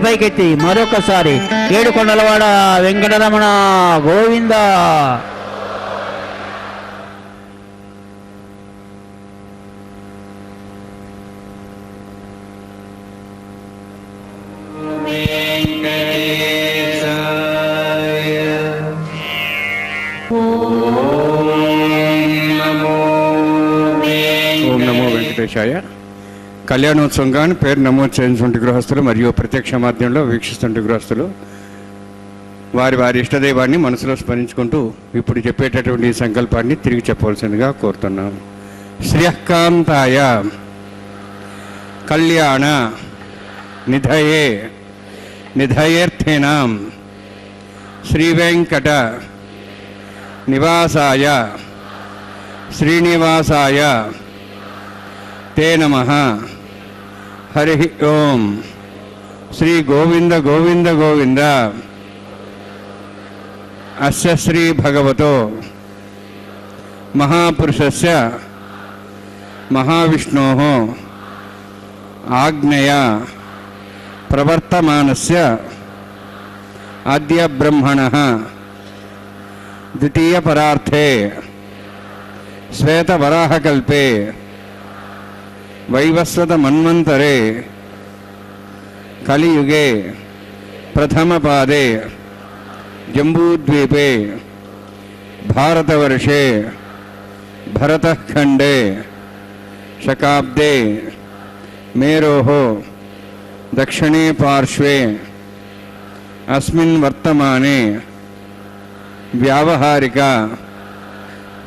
పైకెత్తి మరొకసారి ఏడుకొండలవాడ వెంకటరమణ గోవింద. ఓం నమో వెంకటేశాయ. కళ్యాణోత్సవంగా పేరు నమోదు చేసినటువంటి గృహస్థులు మరియు ప్రత్యక్ష మాధ్యమంలో వీక్షిస్తున్న గృహస్థులు వారి వారి ఇష్టదైవాన్ని మనసులో స్మరించుకుంటూ ఇప్పుడు చెప్పేటటువంటి సంకల్పాన్ని తిరిగి చెప్పవలసిందిగా కోరుతున్నాం. శ్రియకాంతాయ కళ్యాణ నిధయే నిధయేర్థేనాం శ్రీవేంకట నివాసాయ శ్రీనివాసాయ తే నమః. హరి ఓం. శ్రీ గోవింద గోవింద గోవింద. అస్య శ్రీ భగవతో మహాపురుషస్య మహావిష్ణోః ఆజ్ఞయా ప్రవర్తమానస్య అద్య బ్రహ్మణః ద్వితీయ పరార్థే శ్వేతవరాహకల్పే వైవస్వత మన్వంతరే కలియుగే ప్రథమపాదే జంబూద్వీపే భారతవర్షే భరతఖండే శకాబ్దే మేరోః దక్షిణే పార్శ్వే అస్మిన్ వర్తమానే వ్యావహారిక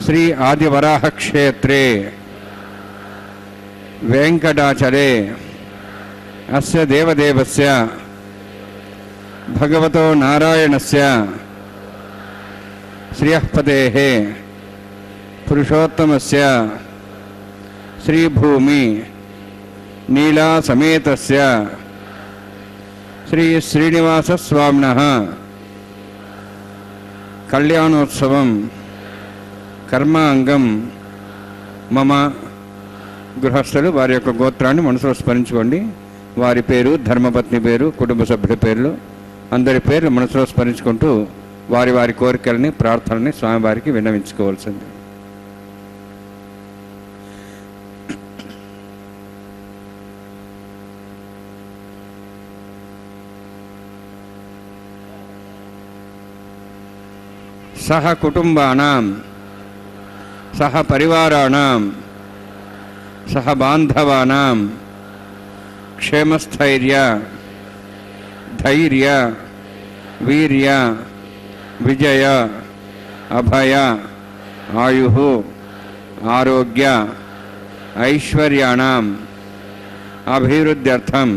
శ్రీ ఆదివరాహ క్షేత్రే వెంకటాచలే అస్య దేవదేవస్య భగవతో నారాయణస్య శ్రియఃపదేః పురుషోత్తమస్య శ్రీభూమి నీలా సమేతస్య శ్రీ శ్రీనివాస స్వామినః కళ్యాణోత్సవం కర్మాంగం మమ. గృహస్థులు వారి యొక్క గోత్రాన్ని మనసులో స్మరించుకోండి. వారి పేరు, ధర్మపత్ని పేరు, కుటుంబ సభ్యుల పేర్లు, అందరి పేర్లు మనసులో స్మరించుకుంటూ వారి వారి కోరికలని, ప్రార్థనని స్వామివారికి విన్నవించుకోవాల్సింది. సహ కుటుంబానాం सह परिवाराणां सह बांधवानां क्षेमस्थैर्य धैर्य वीर्य विजय अभय आयुः आरोग्य ऐश्वर्याणाम् अभिवृद्ध्यर्थम्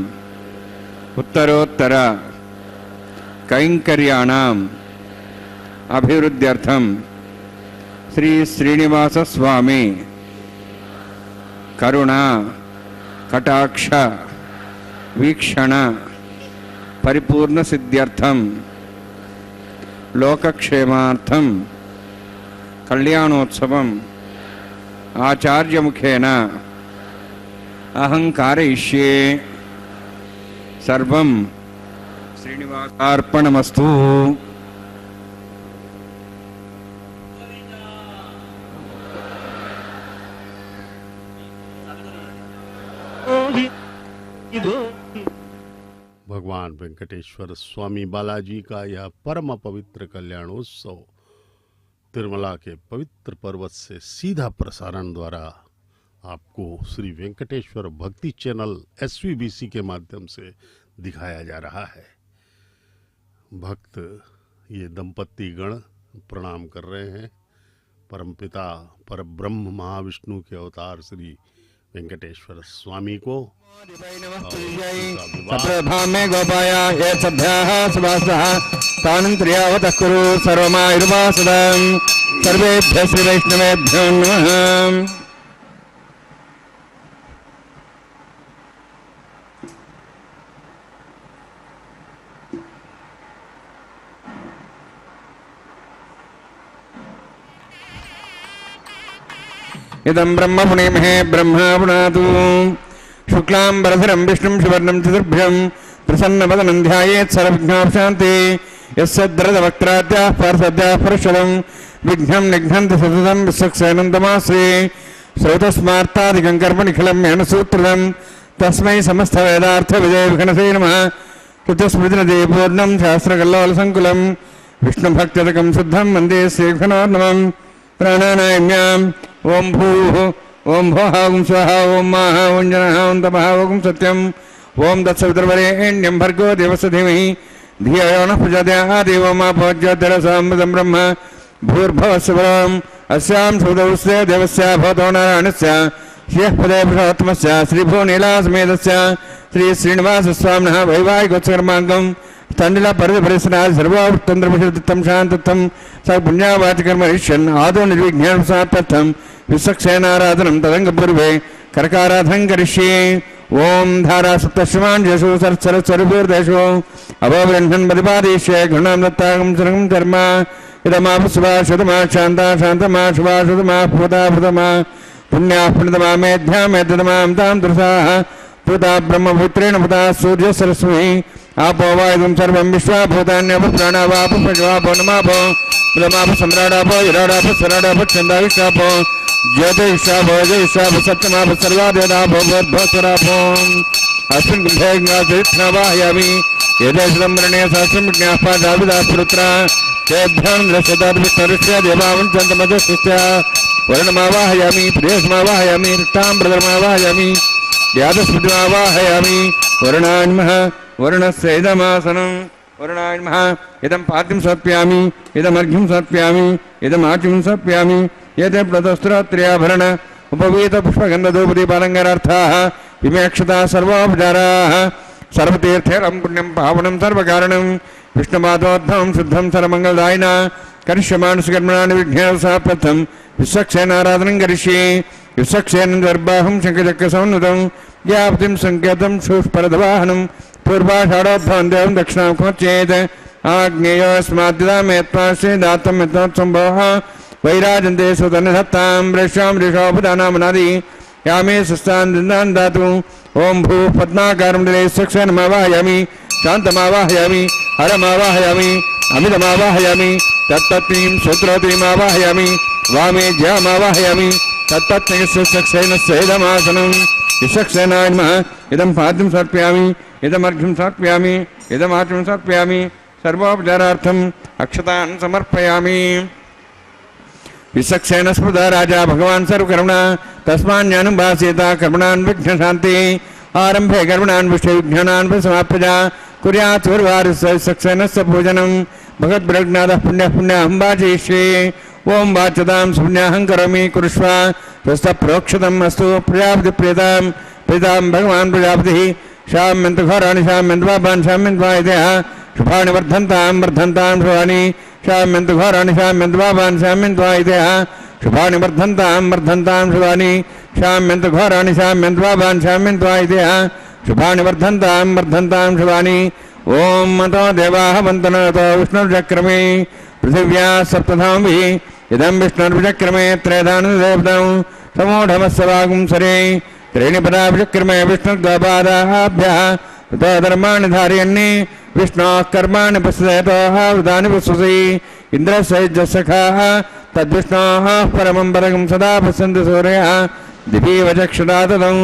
उत्तरोत्तर कैंकर्याणाम् अभिवृद्ध्यर्थम् श्री श्रीनिवास स्वामी करुणा कटाक्ष वीक्षण परिपूर्ण सिद्ध्यर्थम लोकक्षेमार्थम कल्याणोत्सवम आचार्य मुखेन अहं कारयिष्ये सर्वं श्रीनिवासार्पणमस्तु। भगवान वेंकटेश्वर स्वामी बालाजी का यह परम पवित्र कल्याणोत्सव तिरुमला के पवित्र पर्वत से सीधा प्रसारण द्वारा आपको श्री वेंकटेश्वर भक्ति चैनल SVBC के माध्यम से दिखाया जा रहा है। भक्त ये दंपति गण प्रणाम कर रहे हैं परमपिता परब्रह्म महाविष्णु के अवतार श्री वेंकटेश्वर स्वामी को। सप्रभा में गोपाया ये सभ्याः सुभासः तानन्त्र्यावतः कुरु सर्वमायुर्वासदं सर्वेभ्यः श्री वैष्णवेभ्यो नमः। इदं ब्रह्म पुणेमहे ब्रह्मा पुनातु शुक्लांबरधरं विष्णुं सुवर्णं चतुर्भुजं प्रसन्नवदनं ध्यायेत् सर्वविघ्नोपशान्ति यस्यद्रदवक्त्राद्याः पार्षद्याः परशुलं विघ्नं निघ्नन्ति सततं विश्वक्सेनं तमाश्री स्रोतस्मार्तादिकं कर्मनिखिलं ज्ञानसूत्रं तस्मै समस्तवेदार्थविजयविघ्नसे नमः। कृतस्मृतिनदे पूर्णं शास्त्रकल्लोलसङ्कुलं विष्णुभक्त्यदकं शुद्धं वन्दे श्रीघ्नोर्नमं प्राणानायम्याम् ओम भूः ओम भुवः ओम स्वः ओम माः ओम जनः ओम तपः ओम सत्यम् ओम तत्सवितुर्वरेण्यं भर्गो देवस्य धीमहि धियो यो नः प्रचोदयात् देवो मापोज्योतिरसामृतं ब्रह्म भूर्भुवस्सुः परम् अस्यां सुदौस्य देवस्य भवतो नारायणस्य श्रियः पदे पुरुषोत्तमस्य श्रीभुवनीलासमेतस्य श्री श्रीनिवासस्वामिनः वैवाहिकोत्सवकर्माङ्गं तण्डिला परिसरात् सर्वोत्तन्द्रपरिषदत्तं शान्तत्वं स पुण्यावाचकर्मरिष्यन् आदौ निर्विघ्नेन विश्वक्सेनाराधनं तदङ्गपूर्वे करकाराधनं करिष्ये। ओम धारा सप्तश्रमाण्येषु सरस्वरूपेषु अभवृह्णन् प्रतिपादिष्ये घृणां दत्तागं शरणं धर्म इदमापुष्पा शुतमा शान्ता शान्तमा शुभा शुतमा भूता भूतमा पुण्याः पुण्यतमा मेध्या मेध्यतमां तां दृशाः पूता ब्रह्मपुत्रेण पुता सूर्य सरस्वती आपो वायुं सर्वं विश्वाभूतान्यपो प्राणावापो पशवापो नमापो ब्रह्मापो सम्राडापो विराडापो सराडापो चन्दाविशापो ज्योतिषापो जयिषापो सत्यमापो सर्वादेदापो भूर्भुवस्वरापो अस्मिन् गृहेऽग्नावाहयामि यदेशदम्बरणे सहस्रं विज्ञापादाविदा पुरुत्रा तेभ्यं दृश्यताद्विष्णुरुष्य देवावञ्चन्तमजस्स्य वर्णमावाहयामि प्रियसमावाहयामि रक्ताम्बरधर्मावाहयामि यादस्मृतिमावाहयामि वर्णान्मः वर्णस्य इदमासनं वर्णान्मः इदं पाद्यं समर्पयामि इदमर्घ्यं समर्पयामि इदमाच्यं समर्पयामि एते प्लतस्त्रोत्र्याभरण उपवीतपुष्पगन्धधूपदीपालङ्कारार्थाः विमेक्षताः सर्वोपचाराः सर्वतीर्थेरं पुण्यं पावनं सर्वकारणं विष्णुपादोद्भवं शुद्धं सर्वमङ्गलदायिना करिष्यमाणसकर्मणानि विघ्नेन विश्वक्सेनाराधनं करिष्ये। विश्वक्सेन दर्बाहं शङ्खचक्रसमन्वितं व्याप्तिं सङ्केतं शूष्परदवाहनं पूर्वाषाढोद्भवं देवं दक्षिणां कोच्येत् आग्नेयोऽस्माद्यदामेत्पाश्चे दातं यत्नोत्सम्भवः वैराजन्ते सुतनिधत्तां वृषां ऋषोपदानामनादि यामे सुस्तान् दन्दान् दातु ओम भू पद्माकारं विश्वक्सेनमावाहयामि शान्तमावाहयामि हरमावाहयामि अमितमावाहयामि तत्तत्नीं सूत्रोत्रीमावाहयामि वामे ज्यामावाहयामि तत्तत्निश्चक्सेनस्येदमासनं विश्वक्सेनाय नमः इदं पाद्यं समर्पयामि इदमर्घ्यं समर्पयामि इदमाच्यं समर्पयामि सर्वोपचारार्थम् अक्षतान् समर्पयामि। विसक्सेन स्मृत राजा भगवान सर्वकर्मणा तस्मान्यानं भासेता कर्मणान् विघ्न शांति आरंभे कर्मणान् विषय विघ्नान् समाप्यजा कुर्यात् सर्ववारस्य पूजनं भगवद्ब्रह्मनाथः पुण्यः पुण्यहं वाचयिष्ये ओं वाचतां पुण्याहं करोमि कुरुष्व स्वस्य प्रोक्षतम् अस्तु प्रजापति प्रीतां भगवान् प्रजापतिः शाम्यन्तु घोराणि शाम्यन्तु पापान् शाम्यन्तु वायदयः शुभानि वर्धन्तां शुभानि शाम्यन्तु घोराणि शाम्यन्तु पापान् शाम्यन्तु वायदयः शुभानि वर्धन्तां शुभानि शाम्यन्तु घोराणि शाम्यन्तु पापान् शाम्यन्तु वायदयः शुभानि वर्धन्तां शुभानि ओं मतो देवाः वन्तनतो विष्णुर्चक्रमे पृथिव्या सप्तधामभिः इदं विष्णुर्विचक्रमे त्रयधानुदेवतां समूढमस्य वागुंसरे त्रीणि पदाभिचक्रमे विष्णुर्द्वपादाभ्यः धर्माणि धारयन्नि विष्णोः कर्माणि पश्यतः वृतानि पश्यसि इन्द्रस्य यज्ञसखाः तद्विष्णोः परमं पदकं सदा पश्यन्ति सूर्यः दिवीवचक्षुषा तदं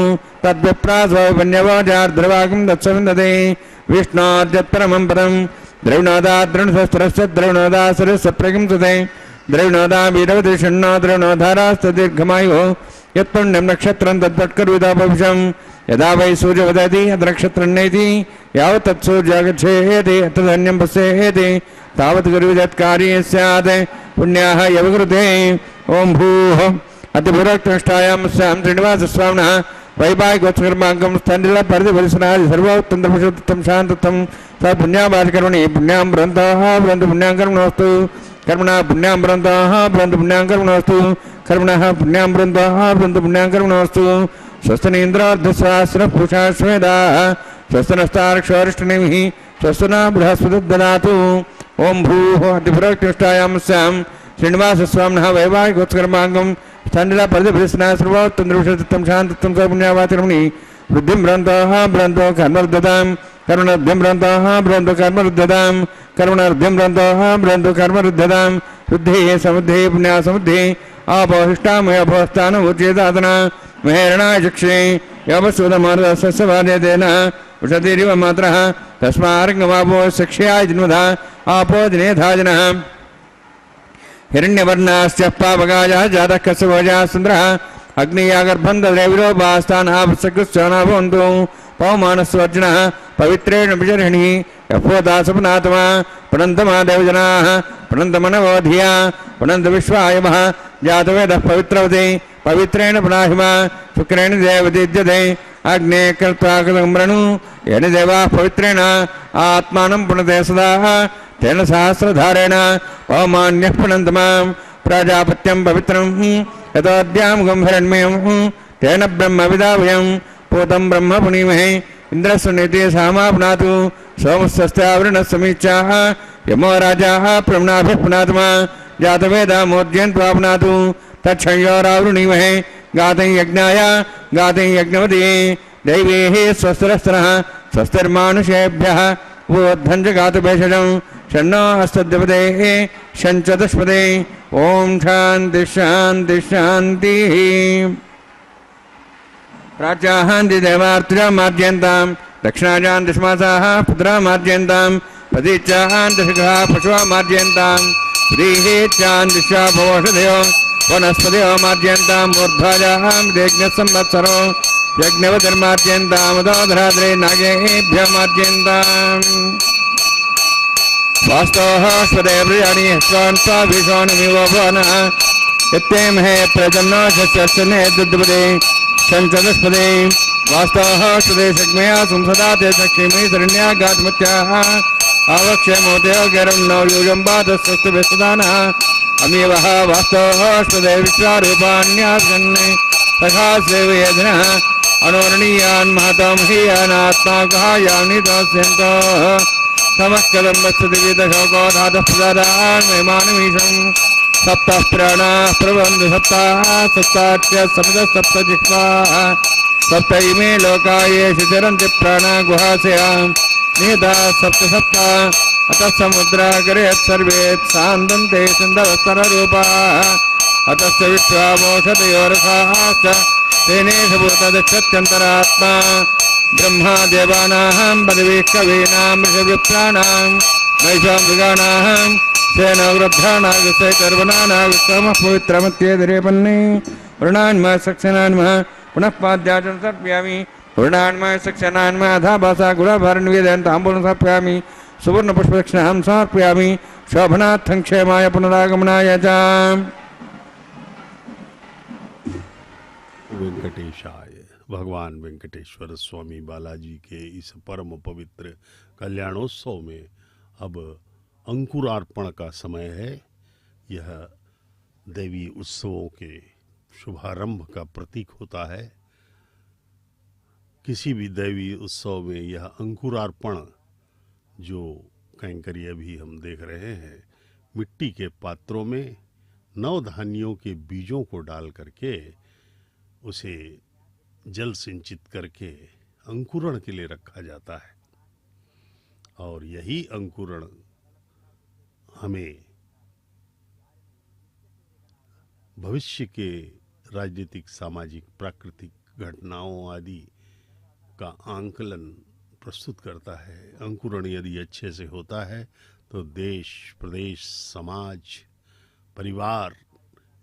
तद्विप्रासो वन्यवोजार्द्रवागं दत्सविन्दते विष्णोद्यत्परमं पदं द्रविणोदाद्रणशस्त्रस्य द्रविणोदासुरस्य प्रकिंसते द्रविणोदा वीरवति षण्णो द्रविणोधारास्त दीर्घमायुः यत्पुण्यं नक्षत्रं तद्वत्कर्विदापविशं यदा वै सूर्यवदति तद्नक्षत्रन्नेति यावत् तत्सूर्यागच्छेति तदन्यं पश्येति तावत् गुरुविदत्कार्ये स्यात् पुण्याः यवकृते ओं भूः अतिपुरक्तष्टायां स्यां श्रीनिवासस्वामिनः वैवाहिकोत्सकर्माङ्गं स्तण्डिल परिधिपरिसनादि सर्वोत्तमपुरुषोत्तम शान्तत्वं स पुण्यावाचकर्मणि पुण्यां ब्रन्ताः ब्रन्तु पुण्यां कर्मणोऽस्तु कर्मणः पुण्यां ब्रन्ताः ब्रन्तु पुण्यां कर्मणोऽस्तु कर्मणः पुण्यां ब्रन्ताः ब्रन्तु पुण्यां कर्मणोऽस्तु स्वस्तिनीन्द्रार्धसहस्रः पूषा स्वेदाः स्वस्तिनस्तारक्षोरिष्टनेमिः स्वस्तिना बृहस्पतिर्ददातु ओं भूः अतिपुरक्तष्टायां स्यां श्रीनिवासस्वामिनः वैवाहिकोत्सकर्माङ्गं स्तण्डिल परिधिपरिसना सर्वोत्तमपुरुषोत्तम शान्तत्वं स पुण्यावाचकर्मणि वृद्धिं ब्रन्ताः ब्रन्तो कर्मरुद्धतां कर्मणर्ध्यं ब्रन्ताः ब्रन्तो कर्मरुद्धतां कर्मणर्ध्यं ब्रन्ताः ब्रन्तो कर्मरुद्धतां वृद्धिः समुद्धिः पुण्या समुद्धिः आपोहिष्टामयभोस्थानमुच्येदातना महेरणाय चक्षे यवसुदमार्दसस्यवादेन उषतिरिव मात्रः तस्मार्गमापो शिक्षयाय जिन्वधा आपो दिनेधाजनः हिरण्यवर्णाश्च पावकायः जातः कस्यभोजः सुन्दरः अग्नियागर्भं दद्रेविलोपास्तानापसकृश्चना भवन्तु पवमानस्वर्जनः पवित्रेण विजर्हिणिः यफोदासपनात्मा पुनन्तमा देवजनाः पुनन्तमनवोधिया पुनन्तविश्वायमः जातवेदः पवित्रवते पवित्रेण पुनाहिमा शुक्रेण देवदीद्यते अग्ने कृत्वा कृतम्रणु येन देवाः पवित्रेण आत्मानं पुनते सदा तेन सहस्रधारेण पवमान्यः पुनन्तमां प्रजापत्यं पवित्रं यतोऽद्यां गम्भीरण्मयं तेन ब्रह्मविदावयं पूतं ब्रह्म पुनीमहे इंद्रस्य नीति सामा पुनातु सोमस्यस्तावृणसमीचाः यमो राजाः प्रम्नाभिः पुनात्मा जातवेदा मोद्यन्त्वा पुनातु तच्छयोरावृणीमहे गातं यज्ञाय गातं यज्ञवती दैवेः स्वस्तिरस्तनः स्वस्तिर्मानुषेभ्यः वोद्धञ्च गातुभेषजं षण्णो हस्तद्यपदेः शञ्चतुष्पदे ओं शान्ति शान्ति शान्तिः प्राच्याहान्ति देवार्तिजामाद्यन्तां दक्षिणाजान् दशमासाः पुत्रामाद्यन्तां पदीचाहान्तिषिखः पशुमाद्यन्तां व्रीहीचान् दिशा भवोषधयो वनस्पतयो माद्यन्तां मूर्ध्वाजाहां यज्ञसंवत्सरो यज्ञवतिर्माद्यन्तामुदोधराद्रे नागेभ्यमाद्यन्ताम् वास्तवः स्वदेव्यानि स्वान्त्वाभिषोणमिव भुवनः यत्तेमहे प्रजन्नो शस्यने दुद्वदे शञ्चदस्पदे वास्तवः स्वदेशग्मया संसदा ते सक्षिमे शरण्यागात्मत्याः आवक्षेमोदयो गैरं नवयूजं बाधस्वस्तुभिस्तदानः अमीवः वास्तवः स्वदेविश्वारूपाण्यासन्ने तथा सेवयेधनः अनोरणीयान् महतमहीयानात्माकः यानि दास्यन्तः समस्कलं वत्सदिविदशोको धातः प्रदादान् महिमानमीशं सप्तः प्राणाः प्रबन्धु सप्ताः सप्ताच्च सप्तजिह्वाः सप्तैमे लोका येषु चरन्ति प्राणा गुहास्यां निहिताः सप्ता अतः समुद्राकरे सर्वे सान्दन्ते सिन्धवस्तररूपाः अतश्च विश्वामोषधयोरसाश्च तेनेष भूतदक्षत्यन्तरात्मा ब्रह्मा देवानां पदवी कवीनां ऋषविप्राणां महिषा मृगाणां सेनवृद्धानागसैतर्वनानागस्तमः पवित्रमत्येदरेपन्ने वृणान्मः सक्सेनान्मः पुनः पाद्याचन सर्प्यामि वृणान्मः सक्सेनान्मः अधाभासा गुणाभरणवेदयन्ताम्बूलं सर्प्यामि सुवर्णपुष्पदक्षिणां समर्पयामि शोभनार्थं क्षेमाय पुनरागमनाय च। वेंकटेशाय। भगवान वेंकटेश्वर स्वामी बालाजी के इस परम पवित्र कल्याणोत्सव में अब अंकुरार्पण का समय है। यह देवी उत्सवों के शुभारंभ का प्रतीक होता है। किसी भी देवी उत्सव में यह अंकुरार्पण जो कैंकर्य भी हम देख रहे हैं, मिट्टी के पात्रों में नवधान्यों के बीजों को डाल करके उसे जल सिंचित करके अंकुरण के लिए रखा जाता है और यही अंकुरण हमें भविष्य के राजनीतिक, सामाजिक, प्राकृतिक घटनाओं आदि का आंकलन प्रस्तुत करता है। अंकुरण यदि अच्छे से होता है तो देश, प्रदेश, समाज, परिवार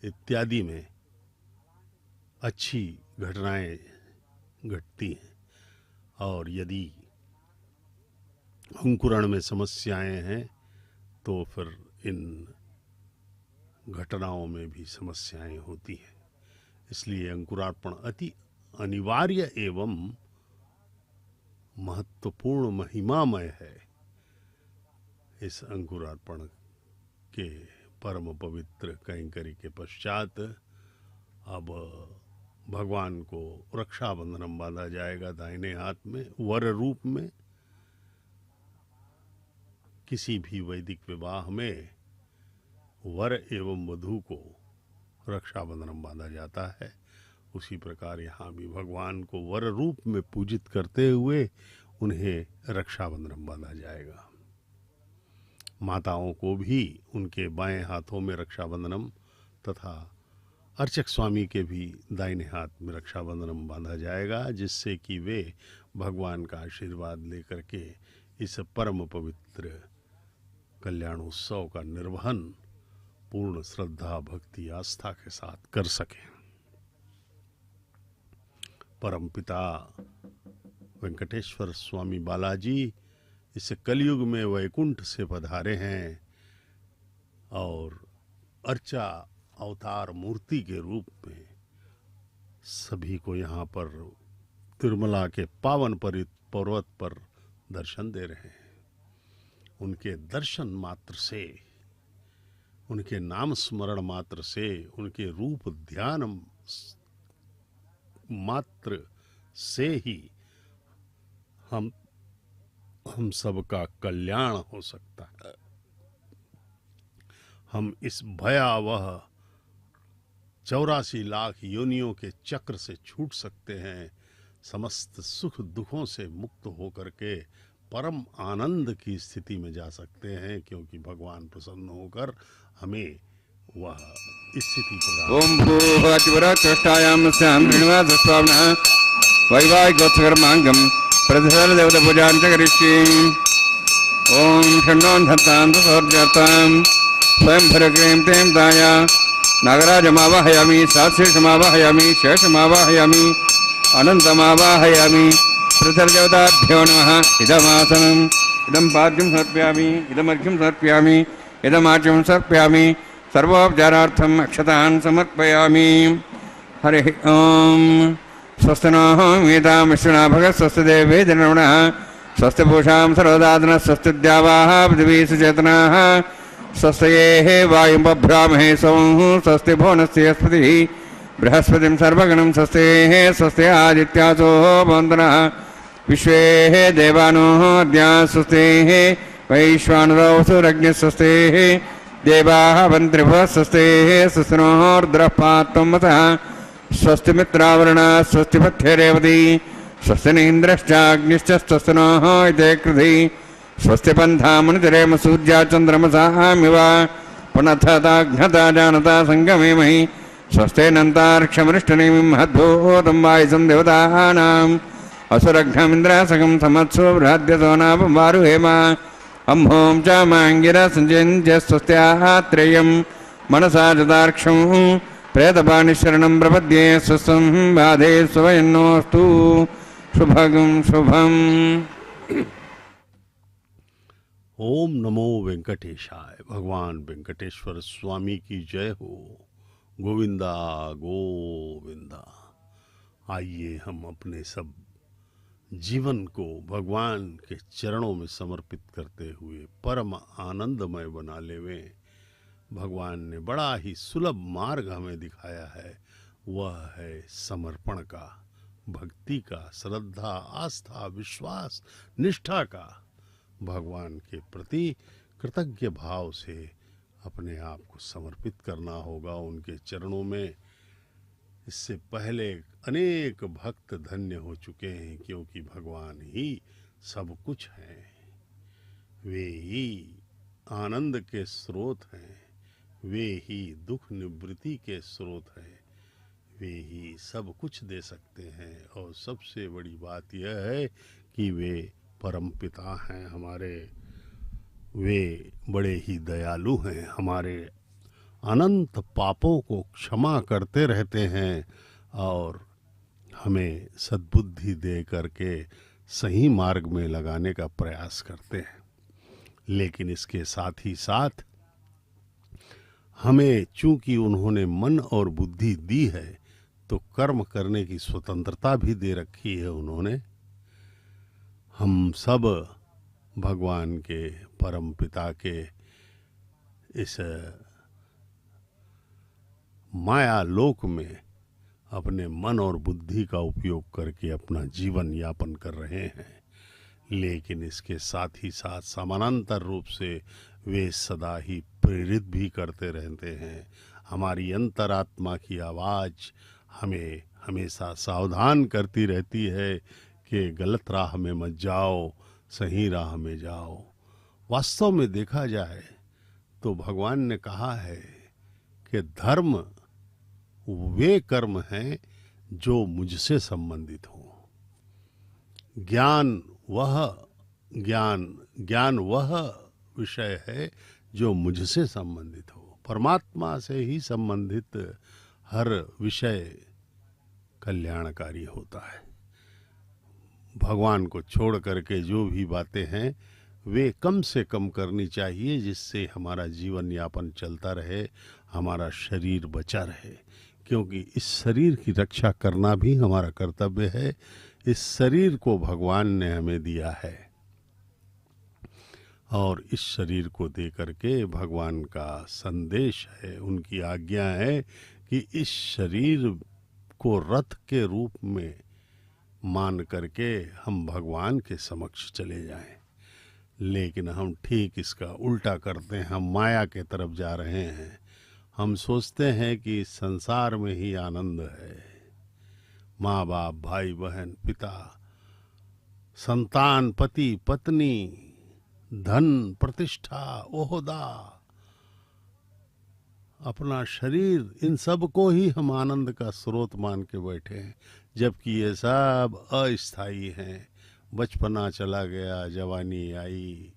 इत्यादि में अच्छी घटनाएं घटती हैं और यदि अंकुरण में समस्याएं हैं तो फिर इन घटनाओं में भी समस्याएं होती हैं। इसलिए अंकुरार्पण अति अनिवार्य एवं महत्वपूर्ण, महिमामय है। इस अंकुरार्पण के परम पवित्र कैंकर्य के पश्चात अब भगवान को रक्षाबंधन बांधा जाएगा दाहिने हाथ में, वर रूप में। किसी भी वैदिक विवाह में वर एवं वधू को रक्षाबंधन बांधा जाता है। उसी प्रकार यहाँ भी भगवान को वर रूप में पूजित करते हुए उन्हें रक्षाबंधन बांधा जाएगा। माताओं को भी उनके बाएं हाथों में रक्षाबंधनम तथा अर्चक स्वामी के भी दाहिने हाथ में रक्षाबंधनम बांधा जाएगा, जिससे कि वे भगवान का आशीर्वाद लेकर के इस परम पवित्र कल्याणोत्सव का निर्वहन पूर्ण श्रद्धा, भक्ति, आस्था के साथ कर सकें। परमपिता वेंकटेश्वर स्वामी बालाजी इस कलयुग में वैकुंठ से पधारे हैं और अर्चा अवतार मूर्ति के रूप में सभी को यहाँ पर तिरुमला के पावन पर्वत पर दर्शन दे रहे हैं। उनके दर्शन मात्र से, उनके नाम स्मरण मात्र से, उनके रूप ध्यान मात्र से ही हम सबका कल्याण हो सकता है। हम इस भयावह 84 लाख योनियों के चक्र से छूट सकते हैं। समस्त सुख दुखों से मुक्त होकर के परम आनंद की स्थिति में जा सकते हैं, क्योंकि भगवान प्रसन्न होकर हमें वह स्थिति प्रदान। ओम भूभवतिवरचष्टायां स्याम श्रीनिवासस्वामिनः वैवाहिकोत्सकर्माङ्गं प्रतिफलदेवतापूजां च करिष्ये। ओम षण्णोन्धत्तां सौर्जर्तां स्वयंभरक्रीं तें दाया नागराजमावाहयामि, सात्शेषमावाहयामि, शेषमावाहयामि, अनन्तमावाहयामि। पृथर्देवताभ्यो नमः। इदमासनम्, इदं पाद्यं समर्पयामि, इदमर्घ्यं समर्पयामि, इदमाच्यं समर्पयामि। सर्वोपचारार्थम् अक्षतान् समर्पयामि। हरिः ओम्। स्वस्ति नः वेदां विष्णुना भगः, स्वस्ति देवे जनगणः, स्वस्ति पूषां सर्वदादनः, स्वस्ति द्यावाः पृथिवी सुचेतनाः, स्वस्त्येः वायुं बभ्रामहे सोमः, स्वस्ति भुवनस्य स्पतिः बृहस्पतिं सर्वगणं, स्वस्तेः स्वस्ति आदित्यासो वन्दनः, विश्वेः देवानो अद्या स्वस्तेः वैश्वानरो सुरज्ञः, स्वस्तेः देवाः वन्त्रिभुवः, स्वस्तेः स्वस्तिनोर्द्रः पात्वं मतः, स्वस्ति मित्रावरुणः, स्वस्ति पथ्यरेवती, स्वस्ति नीन्द्रश्चाग्निश्च, स्वस्ति नः इते कृधि, स्वस्ति पन्थामुनितरेम सूर्या चन्द्रमसामिव, पुनथताघ्नता जानता सङ्गमे महि, स्वस्तेनन्तार्क्षमरिष्टनेमिं महद्भूतं वायुसं देवतानाम्, असुरघ्नमिन्द्रासकं समत्सु बृहद्यसो नाम वारुहेम, अंभों च मांगिरा संजय स्वस्त्याः त्रयं मनसा जदाक्षं प्रेतपाणि शरणं प्रपद्ये स्वस्तं बाधे स्वयन्नोऽस्तु शुभगं शुभम्। ओम नमो वेंकटेशाय। भगवान वेंकटेश्वर स्वामी की जय हो। गोविंदा गोविंदा। आइए हम अपने सब जीवन को भगवान के चरणों में समर्पित करते हुए परम आनंदमय बना लेवें। भगवान ने बड़ा ही सुलभ मार्ग हमें दिखाया है, वह है समर्पण का, भक्ति का, श्रद्धा, आस्था, विश्वास, निष्ठा का। भगवान के प्रति कृतज्ञ भाव से अपने आप को समर्पित करना होगा उनके चरणों में। इससे पहले अनेक भक्त धन्य हो चुके हैं, क्योंकि भगवान ही सब कुछ हैं। वे ही आनंद के स्रोत हैं, वे ही दुख निवृत्ति के स्रोत हैं, वे ही सब कुछ दे सकते हैं। और सबसे बड़ी बात यह है कि वे परम पिता हैं हमारे, वे बड़े ही दयालु हैं, हमारे अनंत पापों को क्षमा करते रहते हैं और हमें सद्बुद्धि दे करके सही मार्ग में लगाने का प्रयास करते हैं। लेकिन इसके साथ ही साथ हमें, चूंकि उन्होंने मन और बुद्धि दी है, तो कर्म करने की स्वतंत्रता भी दे रखी है उन्होंने। हम सब भगवान के परम पिता के इस माया लोक में अपने मन और बुद्धि का उपयोग करके अपना जीवन यापन कर रहे हैं। लेकिन इसके साथ ही साथ समानांतर रूप से वे सदा ही प्रेरित भी करते रहते हैं। हमारी अंतरात्मा की आवाज़ हमें हमेशा सावधान करती रहती है कि गलत राह में मत जाओ, सही राह में जाओ। वास्तव में देखा जाए तो भगवान ने कहा है कि धर्म वे कर्म हैं जो मुझसे संबंधित हो। ज्ञान वह विषय है जो मुझसे संबंधित हो। परमात्मा से ही संबंधित हर विषय कल्याणकारी होता है। भगवान को छोड़ करके जो भी बातें हैं वे कम से कम करनी चाहिए, जिससे हमारा जीवन यापन चलता रहे, हमारा शरीर बचा रहे। क्योंकि इस शरीर की रक्षा करना भी हमारा कर्तव्य है। इस शरीर को भगवान ने हमें दिया है और इस शरीर को दे करके भगवान का संदेश है, उनकी आज्ञा है कि इस शरीर को रथ के रूप में मान करके हम भगवान के समक्ष चले जाएं। लेकिन हम ठीक इसका उल्टा करते हैं, हम माया के तरफ जा रहे हैं। हम सोचते हैं कि इस संसार में ही आनंद है। माँ बाप, भाई बहन, पिता, संतान, पति पत्नी, धन, प्रतिष्ठा, ओहदा, अपना शरीर, इन सब को ही हम आनंद का स्रोत मान के बैठे हैं, जबकि ये सब अस्थायी हैं। बचपना चला गया, जवानी आई,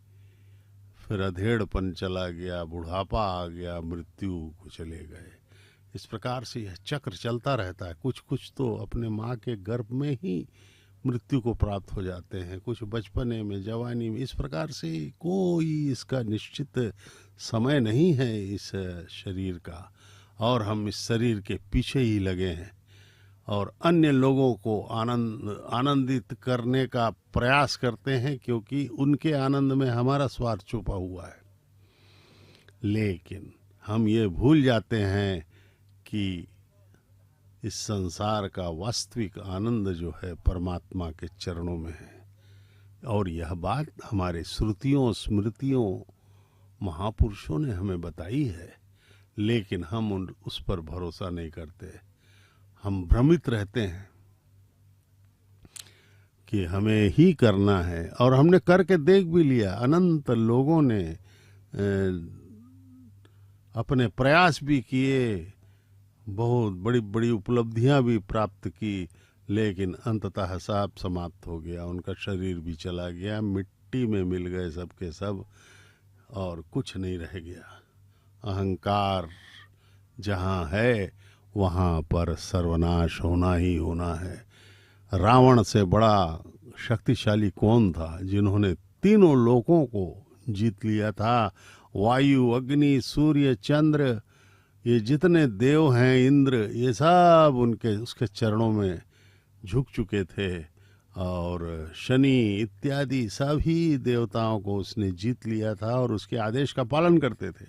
फिर अधेड़पन चला गया, बुढ़ापा आ गया, मृत्यु को चले गए। इस प्रकार से यह चक्र चलता रहता है। कुछ कुछ तो अपने माँ के गर्भ में ही मृत्यु को प्राप्त हो जाते हैं, कुछ बचपने में, जवानी में। इस प्रकार से कोई इसका निश्चित समय नहीं है इस शरीर का, और हम इस शरीर के पीछे ही लगे हैं और अन्य लोगों को आनंदित करने का प्रयास करते हैं, क्योंकि उनके आनंद में हमारा स्वार्थ छुपा हुआ है। लेकिन हम ये भूल जाते हैं कि इस संसार का वास्तविक आनंद जो है परमात्मा के चरणों में है। और यह बात हमारे श्रुतियों, स्मृतियों, महापुरुषों ने हमें बताई है, लेकिन हम उस पर भरोसा नहीं करते। हम भ्रमित रहते हैं कि हमें ही करना है, और हमने करके देख भी लिया। अनंत लोगों ने अपने प्रयास भी किए, बहुत बड़ी बड़ी उपलब्धियां भी प्राप्त की, लेकिन अंततः सब समाप्त हो गया। उनका शरीर भी चला गया, मिट्टी में मिल गए सब के सब और कुछ नहीं रह गया। अहंकार जहाँ है वहाँ पर सर्वनाश होना ही होना है। रावण से बड़ा शक्तिशाली कौन था जिन्होंने तीनों लोकों को जीत लिया था? वायु, अग्नि, सूर्य, चंद्र, ये जितने देव हैं, इंद्र, ये सब उनके उसके चरणों में झुक चुके थे और शनि इत्यादि सभी देवताओं को उसने जीत लिया था और उसके आदेश का पालन करते थे।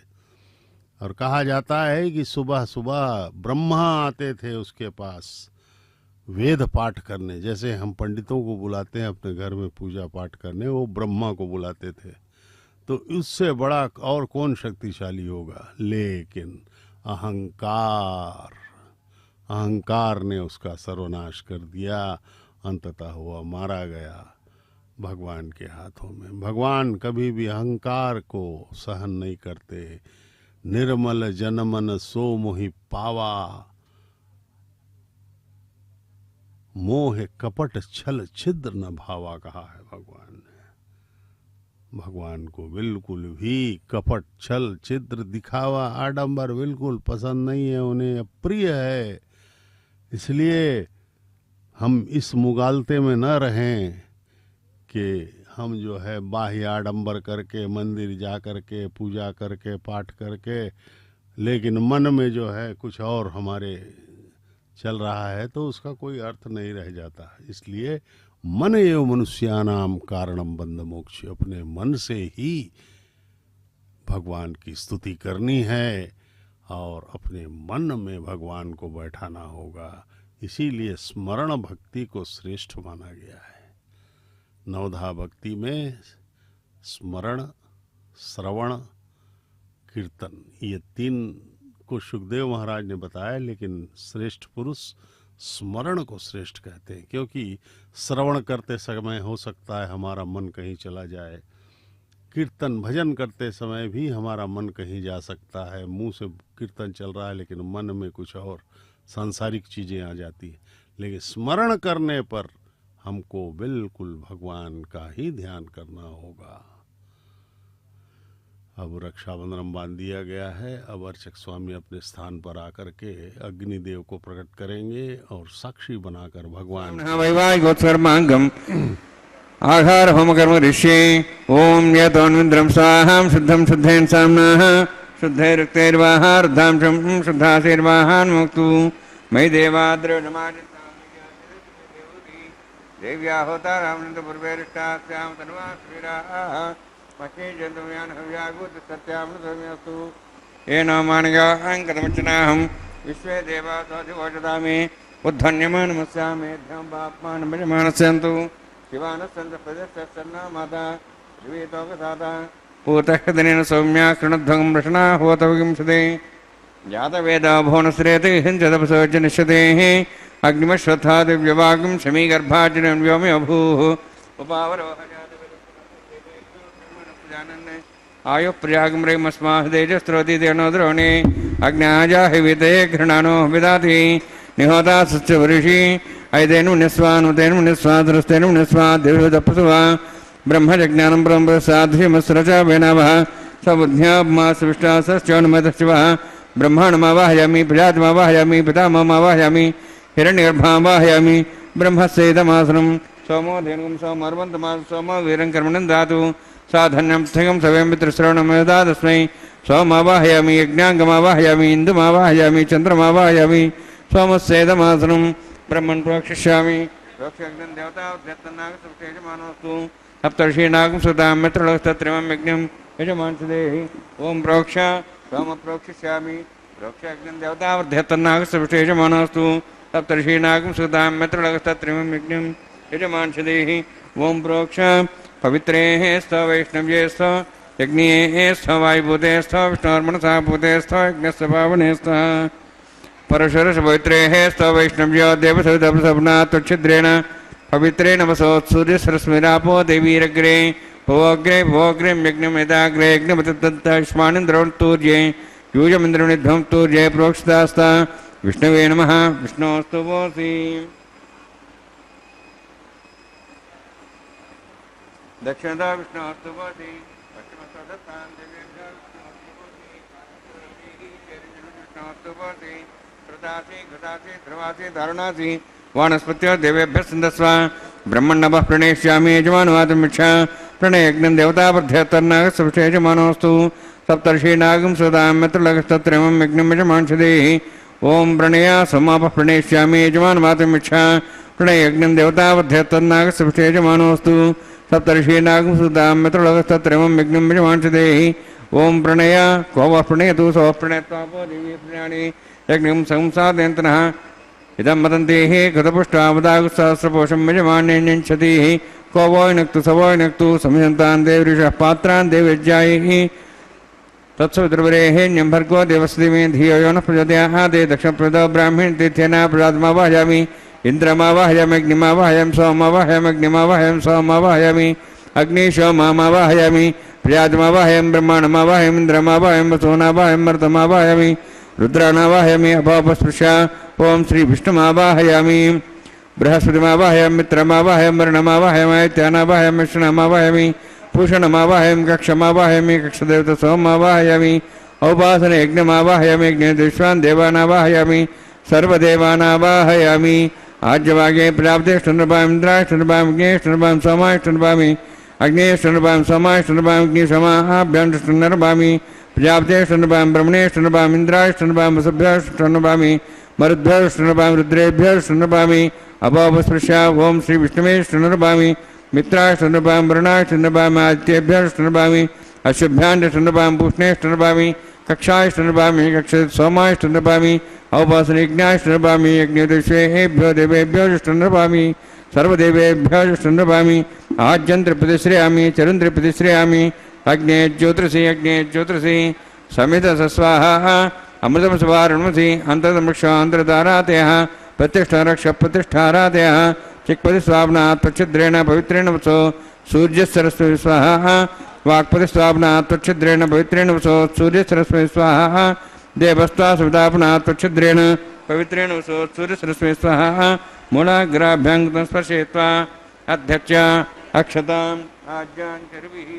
और कहा जाता है कि सुबह सुबह ब्रह्मा आते थे उसके पास वेद पाठ करने, जैसे हम पंडितों को बुलाते हैं अपने घर में पूजा पाठ करने, वो ब्रह्मा को बुलाते थे। तो उससे बड़ा और कौन शक्तिशाली होगा? लेकिन अहंकार ने उसका सर्वनाश कर दिया। अंततः हुआ मारा गया भगवान के हाथों में। भगवान कभी भी अहंकार को सहन नहीं करते। निर्मल जनमन सो मोहि पावा, मोह कपट छल छिद्र न भावा, कहा है भगवान ने। भगवान को बिल्कुल भी कपट, छल, छिद्र, दिखावा, आडंबर बिल्कुल पसंद नहीं है, उन्हें अप्रिय है। इसलिए हम इस मुगालते में न रहें कि हम जो है बाह्य आडंबर करके मंदिर जा करके पूजा करके पाठ करके, लेकिन मन में जो है कुछ और हमारे चल रहा है, तो उसका कोई अर्थ नहीं रह जाता। इसलिए मन एव मनुष्यानाम कारणम बंध मोक्ष, अपने मन से ही भगवान की स्तुति करनी है और अपने मन में भगवान को बैठाना होगा। इसीलिए स्मरण भक्ति को श्रेष्ठ माना गया है। नवधा भक्ति में स्मरण, श्रवण, कीर्तन, ये तीन को सुखदेव महाराज ने बताया, लेकिन श्रेष्ठ पुरुष स्मरण को श्रेष्ठ कहते हैं, क्योंकि श्रवण करते समय हो सकता है हमारा मन कहीं चला जाए, कीर्तन भजन करते समय भी हमारा मन कहीं जा सकता है। मुंह से कीर्तन चल रहा है लेकिन मन में कुछ और सांसारिक चीजें आ जाती है। लेकिन स्मरण करने पर हमको बिल्कुल भगवान का ही ध्यान करना होगा। अब रक्षाबंधन बांध दिया गया है। अब अर्चक स्वामी अपने स्थान पर आकर के अग्निदेव को प्रकट करेंगे और साक्षी बनाकर भगवान वैवाहिकोत्सर्मांगम आहार होम कर्म ऋषि ओम यतोन्विन्द्रम स्वाहाम शुद्धम शुद्धेन सामनाः शुद्धैरुक्तैर्वाहार्धांशं शुद्धासेर्वाहान् मुक्तु मयि देव्या होता रामनंद पूर्वेरिष्टास्याम तन्वा श्रीराः महे जन्तुम्यान हव्यागुत सत्यामृतमेस्तु येन मानगाहंकतमच्चनाहं विश्वे देवा तोधिवोचदामि उद्धन्यमानमस्यामि ध्यं पाप्मानं भजमानस्यन्तु शिवानस्सन्तु प्रजस्तन्ना माता जीवितोपदाता पूतः सौम्या कृणध्वं रशना होतवगिंसते जातवेदा भुवनश्रेते हिंसदपसोजनिष्यते अग्निमश्वत्था दिव्यवागं शमीगर्भार्जुनं व्योमे अभूः उपावरोह आयु प्रयागमस्मादेजस्त्रोति तेनोद्रोणे अग्नाजाहिविते घृणानो विदाति निहोता सच्च वऋषि ऐतेनु निस्वानुतेनु निस्वादरस्तेनु निस्वादिर्दपसुवा ब्रह्मजज्ञानं ब्रह्मसाध्यमस्रच वेनावः सबुद्ध्यात्मासविष्टासश्चोन्मतशिवः ब्रह्माण्डमावाहयामि प्रजातमावाहयामि पितामहमावाहयामि हिरण्यगर्भामावाहयामि ब्रह्मस्येदमासनं सोमो धेनुं सोमर्वन्तमास सोमो वीरं कर्मणं दातु साधन्यं स्थगं सवयं मित्रश्रवणमयदा तस्मै सोमावाहयामि यज्ञाङ्गमावाहयामि इन्दुमावाहयामि चन्द्रमावाहयामि सोमस्येदमासनं ब्रह्मन् प्रोक्षिष्यामि प्रोक्षयज्ञं देवतावद्यत्तन्नागसुतेजमानोऽस्तु सप्तर्षीणागं सुतां मित्रलोकस्तत्रिमं यज्ञं यजमानसदेहि ओं प्रोक्ष सोम प्रोक्षिष्यामि प्रोक्षयज्ञं देवतावद्यत्तन्नागसुतेजमानोऽस्तु सप्तर्षीणागं सुतां मित्रलोकस्तत्रिमं यज्ञं यजमानसदेहि ओं प्रोक्ष पवित्रे स्थ वैष्णव्ये स्थ यज्ञे स्थ वायुभूते स्थ विष्णुर्मनसा भूते स्थ यज्ञस्य पावने स्थ परशुरस पवित्रे स्थ वैष्णव्यो देवसविदपसपना तुच्छिद्रेण पवित्रेण वसोत्सूर्यसरस्मिरापो देवीरग्रे भोग्रे भोग्रें यज्ञमेदाग्रे यज्ञमतत्तष्मानिन्द्रोणतूर्ये यूयमिन्द्रनिध्वं तूर्ये प्रोक्षितास्ता विष्णवे नमः विष्णोस्तु वोऽसि दक्षिणता विष्णुस्तु भवति पश्चिमतो दत्तां देवेभ्यः विष्णुस्तु भवति कृतासि घृतासि ध्रुवासि दारुणासि वानस्पत्यो देवेभ्यः सिन्धस्व ब्रह्मण्णवः प्रणेष्यामि यजमानवातमिच्छा प्रणयज्ञं देवतापध्यतर्नागस्वभिषे यजमानोऽस्तु सप्तर्षीनागं सदां मित्रलगस्तत्रयं यज्ञं यजमानशदेः ओम प्रणया समापः प्रणेष्यामि यजमानवातमिच्छा प्रणयज्ञं देवतापध्यतर्नागस्वभिषे यजमानोऽस्तु सप्तर्षीनागं सदां मित्रलगस्तत्रयं यज्ञं यजमानशदेः ओम प्रणय को वः प्रणयतु सः प्रणयत्वापो देवी प्रणयानि यज्ञं संसादयन्तनः इदं वदन्ति कृतपुष्टावदागुसहस्रपोषं यजमान्यञ्छति को वो नक्तु स वो नक्तु संहन्तान् देवऋषः पात्रान् देवज्यायैः तत्सवितुर्वरेण्यं भर्गो देवस्य मे धियो यो नः प्रचोदयात् दक्षिणप्रदो ब्राह्मण तीर्थेन प्रजातमावाहयामि इन्द्रमावाहयामि अग्निमावाहयामि सोममावाहयामि अग्निमावाहयामि सोममावाहयामि अग्निशोममावाहयामि प्रजातमावाहयामि ब्रह्माण्डमावाहयामि इन्द्रमावाहयामि वसुनावाहयामि मरुतमावाहयामि रुद्राणावाहयामि अभावस्पृशा ओम श्री विष्णुमावाहयामि बृहस्पतिमावाहयामि मित्रमावाहयामि वरुणमावाहयामि आदित्यानावाहयामि विष्णुमावाहयामि भूषणमावाहयामि कक्षमावाहयामि कक्षदेवतसोममावाहयामि औपासने यज्ञमावाहयामि यज्ञदेश्वान् देवानावाहयामि सर्वदेवानावाहयामि आज्यवागे प्रजापतेष्टनृपाम् इन्द्राष्टनृपाम् अग्नेष्टनृपाम् सोमाष्टनृपामि अग्नेष्टनृपाम् सोमाष्टनृपाम् अग्निसमाभ्याण्टनृपामि प्रजापतेष्टनृपाम् ब्रह्मणेष्टनृपाम् इन्द्राष्टनृपाम् वसुभ्याष्टनृपामि मरुद्भ्यष्टनृपामि रुद्रेभ्यष्टनृपामि अभावस्पृशा ओम श्री विष्णुवेष्टनृपामि मित्राष्टनृपामि वरुणाष्टनृपामि आदित्येभ्यष्टनृपामि अशुभ्याण्डष्टनृपामि पूष्णेष्टनृपामि कक्षाष्टनृपामि सोमाष्टनृपामि औपासनयज्ञाष्टनृपामि यज्ञदेवेभ्यो देवेभ्योष्टनृपामि सर्वदेवेभ्योष्टनृपामि आज्यन्त्रिप्रतिश्रयामि चरुन्त्रिप्रतिश्रयामि अग्ने ज्योतिषि समितसस्वाहा अमृतमसवारणमसि अन्तर्दमक्षान्तरतारातयः प्रतिष्ठारक्ष प्रतिष्ठारातयः चिक्पतिस्वाप्नात् प्रच्छिद्रेण पवित्रेण वसो सूर्यसरस्वती स्वाहा वाक्पतिस्वाप्नात् प्रच्छिद्रेण पवित्रेण वसो सूर्यसरस्वती स्वाहा देवस्त्वा सुविदापनात् प्रच्छिद्रेण पवित्रेण वसो सूर्यसरस्वती स्वाहा मूलाग्राभ्यां स्पर्शयित्वा अध्यक्ष अक्षताम् आज्ञान् चर्विः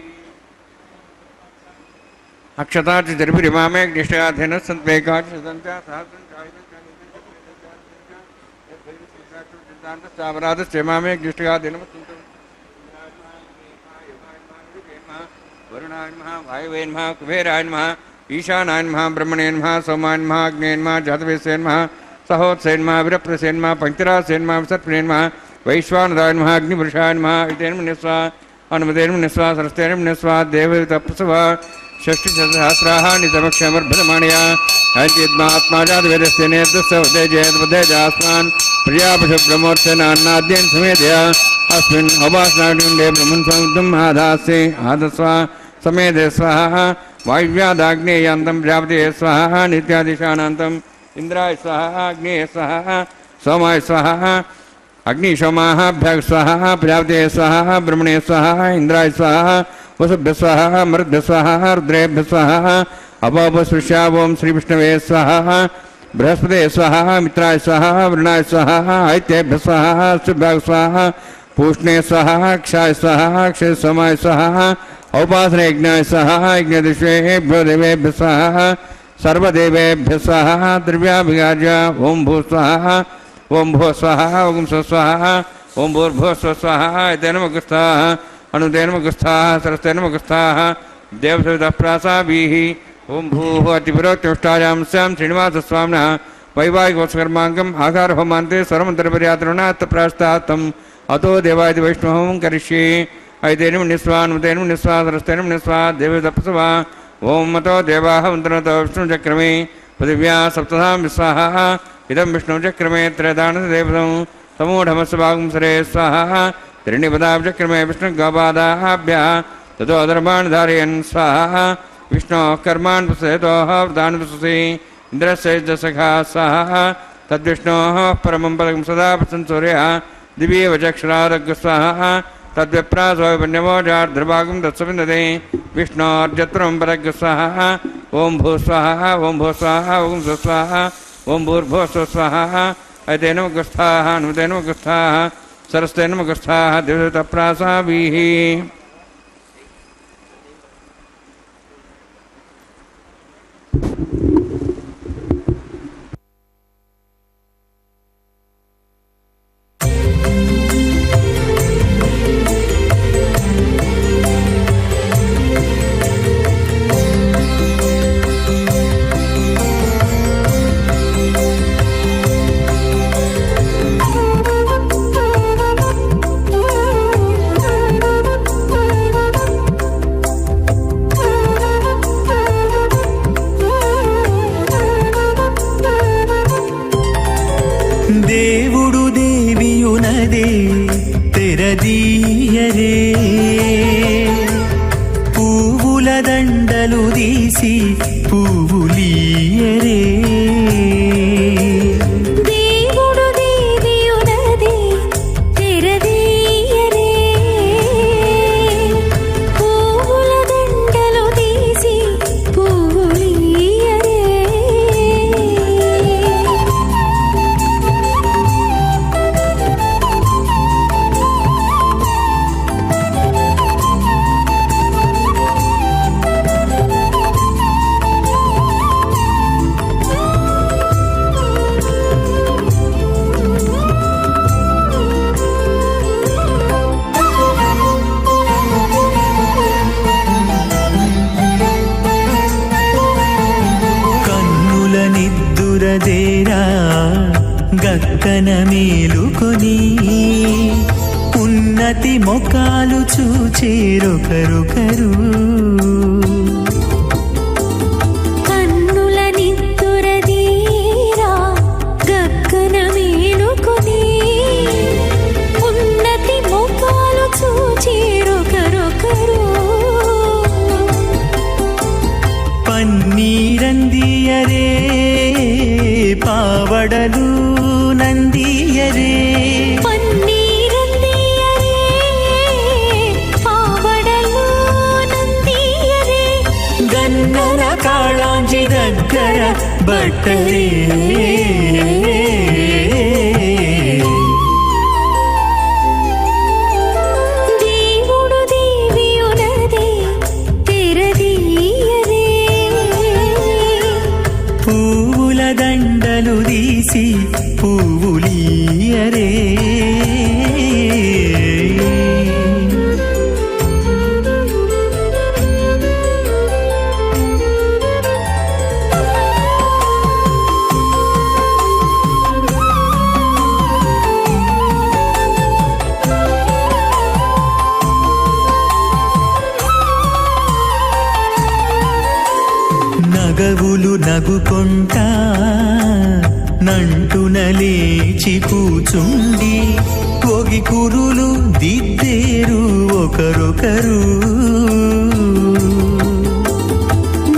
अक्षताच जर्भिरिमामे निष्ठयाधेन सन्त्वेकाशसन्त्या सहस्रंचायतंचावराधस्यमामे निष्ठयाधेन वरुणाय नमः वायवे नमः कुबेराय नमः ईशानाय नमः ब्रह्मणे नमः सोमाय नमः अग्ने नमः जातवेदसे नमः सहोत्से नमः वीरप्रसे नमः पंचरासे नमः सर्पणे नमः वैश्वानराय नमः अग्निपुरुषाय नमः इतेन मुनिस्वा अनुमतेन मुनिस्वा सरस्तेन मुनिस्वा देवप्रसवा षष्टिसहस्राणि समक्षमर्भमाणया अद्मात्माजातवेदस्य नेतस्य उदयजयद्वदेजास्मान् प्रियापशुब्रह्मोत्सनान्नाद्येन समेधया अस्मिन् अवासनाकुण्डे ब्रह्मन् समुद्रम् आधास्ये आदस्वा समेधे स्वाहा वायुव्यादाग्नेयान्तं प्रजापते स्वाहा नित्यादिशानान्तम् इन्द्राय स्वाहा अग्नेय स्वाहा सोमाय स्वाहा अग्निशोमाभ्यः स्वाहा प्रजापते स्वाहा ब्रह्मणे स्वाहा इन्द्राय स्वाहा वसुभ्य स्वाहा मरुद्भ्य स्वाहा रुद्रेभ्य स्वाहा अपापस्पृशा ओम श्री विष्णवे स्वाहा बृहस्पते स्वाहा मित्राय स्वाहा वरुणाय स्वाहा आदित्येभ्य स्वाहा शुभ्याय स्वाहा पूष्णे स्वाहा क्षाय स्वाहा क्षय सोमाय स्वाहा औपासने यज्ञाय स्वाहा यज्ञदिष्वेभ्यो देवेभ्य स्वाहा सर्वदेवेभ्य स्वाहा द्रव्याभिगार्य ओम भू स्वाहा ओम भो स्वाहा ओम स्वस्वाहा ओम भूर्भुवः स्वस्वाहा इतेन मुखस्थाः अनुदेन मुखस्थाः सरस्तेन मुखस्थाः देवसवितः प्रासाभिः ओम भूः अतिपुरोत्युष्टायां स्यां श्रीनिवासस्वामिनः वैवाहिकोत्सकर्माङ्गम् आहारहोमान्ते सर्वमन्त्रपर्यातरुणात् प्रास्तात्तम् अतो देवायति वैष्णवं करिष्ये ऐतेन मुनिस्वा अनुदेन मुनिस्वा सरस्तेन मुनिस्वा देवसप्तवा ओम मतो देवाः वन्दनतो विष्णुचक्रमे पृथिव्या सप्तधां विस्वाहा इदं विष्णुचक्रमे त्रयदानदेवतं समूढमस्य वागुंसरे स्वाहा त्रीणिपदाब्जक्रमे विष्णुगोपादाभ्यः ततो अधर्मान् धारयन् स्वाहा विष्णोः कर्मान् प्रसेतोः वृतान् प्रसुषे इन्द्रस्य सखा स्वाहा तद्विष्णोः परमं पदं सदा प्रसन् सूर्यः दिव्येव चक्षुरादग् स्वाहा तद्विप्रासो विपन्यवोजार्ध्रभागं तत्सविन्दते विष्णोर्जत्रं परग् स्वाहा ओम भू स्वाहा ओम भू स्वाहा ओम स्वस्वाहा ओम भूर्भुवः स्वस्वाहा ऐतेन मुखस्थाः अनुदेन मुखस्थाः सरस्तेन मुखस्थाः देवतप्रासाभिः దేవుడు దేవియునదే తెరదీయరే పువ్వుల దండలు తీసి పువ్వులీయరే దేవుడు దేవియునదే తెరదీయరే పువ్వుల దండలు తీసి పువ్వులీయరే కన్నుల నిద్దురదేరా గక్కన మేలుకొని ఉన్నతి మొకాలు చూచేరొకరొకరు కన్నుల నిద్దురదీరా గగ్గన మేలుకొని ఉన్నతి ముఖాలు చూచేరొకరొకరు పన్నీరందియరే పావడలు నందియరే పన్నీరందియరే పావడలు నందియరే గన్నర కాళాంజి దగ్గర బట్టరే దేవుడు దేవియునదే తెరదీయరే పువ్వుల దండలు తీసి పువ్వులీయరే నగవులు నగుకొంటా నంటున లేచి కూచుండి ఒగి కురులు దిద్దేరు ఒకరొకరు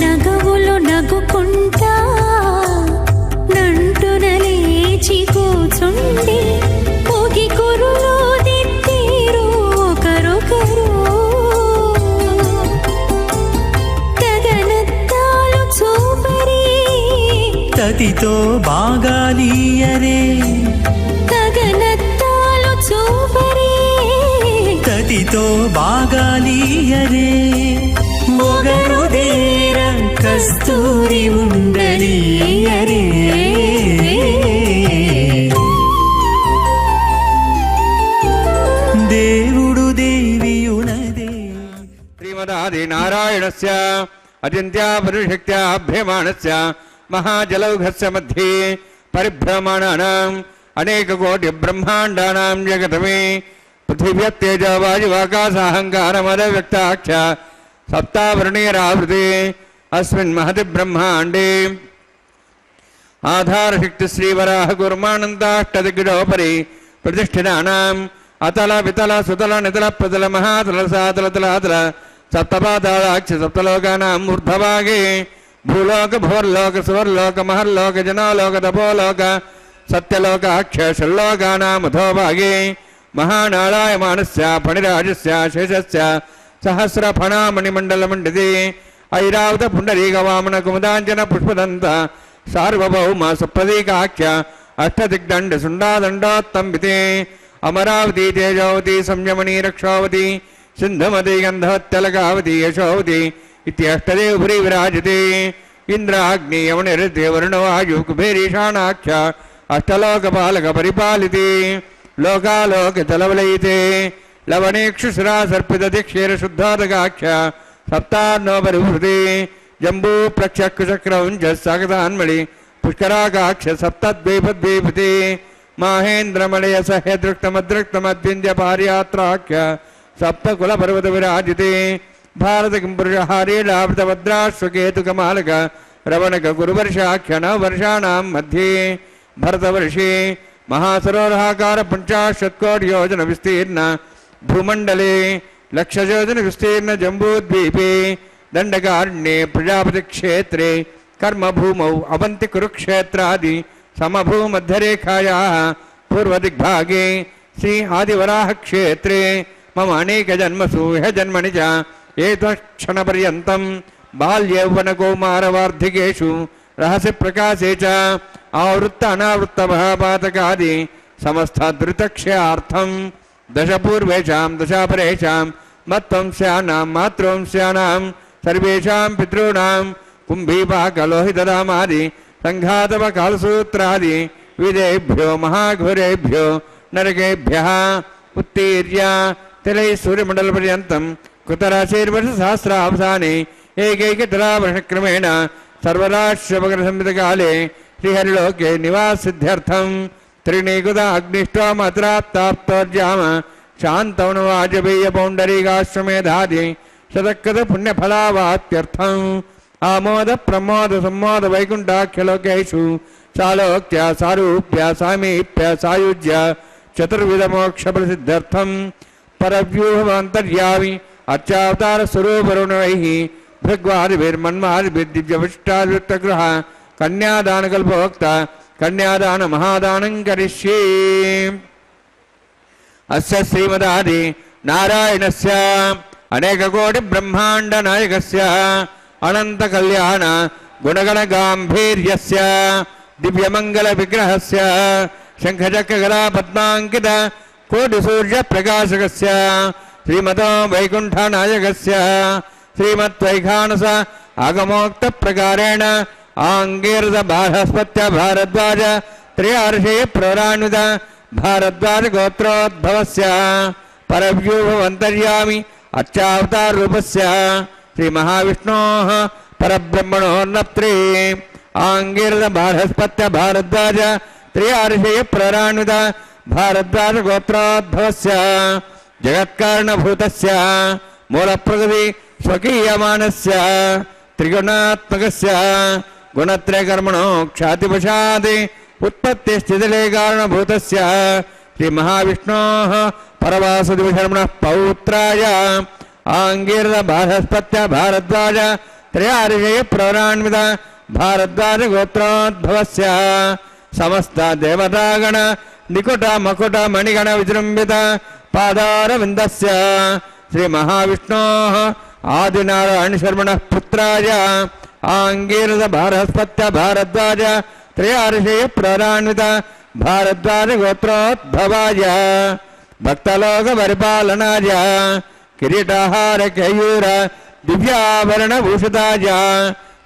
నగవులు నగుకుంటా నంటున లేచి కూచుండి పోగి కురులు దిద్దేరు ఒకరొకరు గగనత్తాలు చూపరి తతితో బాగాలీయరే గగనత్తాలు చూపరి తతితో బాగాలీయరే మొగరు దేర కస్తూరి ఉండలీయరే దేవుడు దేవియునదే శ్రీమదాది నారాయణస్య అచింత్యా పరిశక్త్యాభ్యమానస్య మహాజలౌఘస్య మధ్యే పరిభ్రమణానాం అనేక కోటి బ్రహ్మాండానాం జగతమే పృథివ్యత్తేజ వాయువాకాశాహంకారమద వ్యక్తాక్ష సప్తావరణీరావృతే అస్మిన్ మహతి బ్రహ్మాండే ఆధారశక్తి శ్రీవరాహ గుర్మానందాష్టదిగ్గజోపరి ప్రతిష్ఠితానాం అతల వితల సుతల నితల ప్రతల మహాతల సాతల తలాతల సప్తపాతాళాక్ష సప్తలోకానాం ఊర్ధ్వభాగే భూలోక భోర్లోక సువర్లోక మహర్లోక జనాలోక తపోలోక సత్యలోకాక్ష షల్లోకానాం అధోభాగే మహానారాయమానస్య ఫణిరాజస్య శేషస్య సహస్రఫణామణిమండలమండితే ఐరావత పుండరీకవామన కుముదాంజన పుష్పదంత సార్వభౌమ సుప్రదీకాఖ్య అష్టదిగ్దండ సుండాదండోత్తంబితే అమరావతి తేజావతి సంయమనీ రక్షావతి సింధుమతి గంధవత్తలకావతి యశోవతి ఇత్యష్టదేవపురి విరాజతే ఇంద్రాగ్ని యమనిరుద్దేవరుణో వాయు కుబేరీషాణాఖ్య అష్టలోకపాలక పరిపాలితే లోకాలోక జలవలయితే లవణేక్షుశిరా సర్పిత క్షీర శుద్ధోదకాఖ్య సప్తాన్నోపరివృతి జంబూ ప్రక్షక్కుచక్రం జగదాన్మళి పుష్కరాకాక్ష సప్తద్వీపద్వీపతి మాహేంద్రమణయ సహ్యదృక్తమదృక్తమద్వింద్య పార్యాత్రాఖ్య సప్తకుల పర్వత విరాజితే భారత కింపురుషహారీలావృతభద్రాశ్వకేతుకమాలక రవణక గురువర్షాఖ్య నవవర్షాణం మధ్యే భరతవర్షే महासरोवराकार 50 कोटि योजन विस्तीर्ण भूमंडले लक्षयोजन विस्तीर्ण जम्बूद्वीपे दंडकारण्ये प्रजापति क्षेत्रे कर्मभूमौ अवंति कुरुक्षेत्रादि समभूमध्यरेखायाः पूर्वदिग्भागे श्री आदिवराह क्षेत्रे मम अनेक जन्मसु ह्य जन्मनि च एतत्क्षणपर्यन्तं बाल्यौवनकौमारवार्धिकेषु रहस्य प्रकाशे च आवृत्त अनावृत्त महापातकादि समस्तधृतक्षयार्थं दशपूर्वेषां दशापरेषां मत्वंस्यानां मातृवंस्यानां सर्वेषां पितॄणां कुम्भीपाकलोहितदामादि सङ्घातवकालसूत्रादि विदेभ्यो महाघोरेभ्यो नरकेभ्यः उत्तीर्य तिलैः सूर्यमण्डलपर्यन्तं कृतराशिर्वर्षसहस्रावसाने एकैकतलावर्षक्रमेण सर्वराष्ट्रमकरसंहितकाले श्रीहरिलोके निवाससिद्ध्यर्थं त्रिणीकृत अग्निष्टोमत्राप्ताप्तोर्जाम शान्तवनवाजपेयपौण्डरीकाश्वमेधादि शतकृत पुण्यफलावाप्त्यर्थम् आमोद प्रमोद सम्मोद वैकुण्ठाख्यलोकेषु सालोक्य सारूप्य सामीप्य सायुज्य चतुर्विध मोक्ष प्रसिद्ध्यर्थं परव्यूहमान्तर्यामि अर्चावतार स्वरूपरुणैः भृग्वादिभिर्मन्मादिभिर्दिव्यविष्टादिवृत्तगृह कन्यादानकल्पोक्त कन्यादान महादानं करिष्ये। अस्य श्रीमदादि नारायणस्य अनेककोटि ब्रह्माण्ड नायकस्य अनंत कल्याण गुणगण गांभीर्यस्य दिव्यमंगल विग्रहस्य शंखचक्रगला पद्मांकित कोटि सूर्य प्रकाशकस्य श्रीमतो वैकुंठ नायकस्य श्रीमद्वैखानस आगमोक्त प्रकारेण आंगीरद बाहस्पत्य भारद्वाज त्रयार्षे प्रवरान्वित भारद्वाज गोत्रोद्भवस्य परव्यूहमन्तर्यामि अर्चावतार रूपस्य श्री महाविष्णोः परब्रह्मणो नप्त्रे आंगीरद बाहस्पत्य भारद्वाज त्रयार्षे प्रवरान्वित भारद्वाज गोत्रोद्भवस्य जगत्कारणभूतस्य मूलप्रकृति स्वकीयमानस्य त्रिगुणात्मकस्य गुणत्रयकर्मणो ख्यातिवशात् उत्पत्तिस्थितिलय कारणभूतस्य श्री महाविष्णोः परवासुदेवशर्मणः पौत्राय आंगीरद बाहस्पत्य भारद्वाज त्रयार्षे प्रवरान्वित भारद्वाज गोत्रोद्भवस्य समस्त देवतागण निकुट मकुट मणिगण विजृंभित पादारविन्दस्य श्री महाविष्णोः आदिनारायण शर्मणः पुत्राय आंगीरद बाहस्पत्य भारद्वाज त्रयार्षे प्रवरान्वित भारद्वाज गोत्रोद्भवाय भक्तलोक परिपालनाय किरीटाहार केयूर दिव्याभरण भूषिताय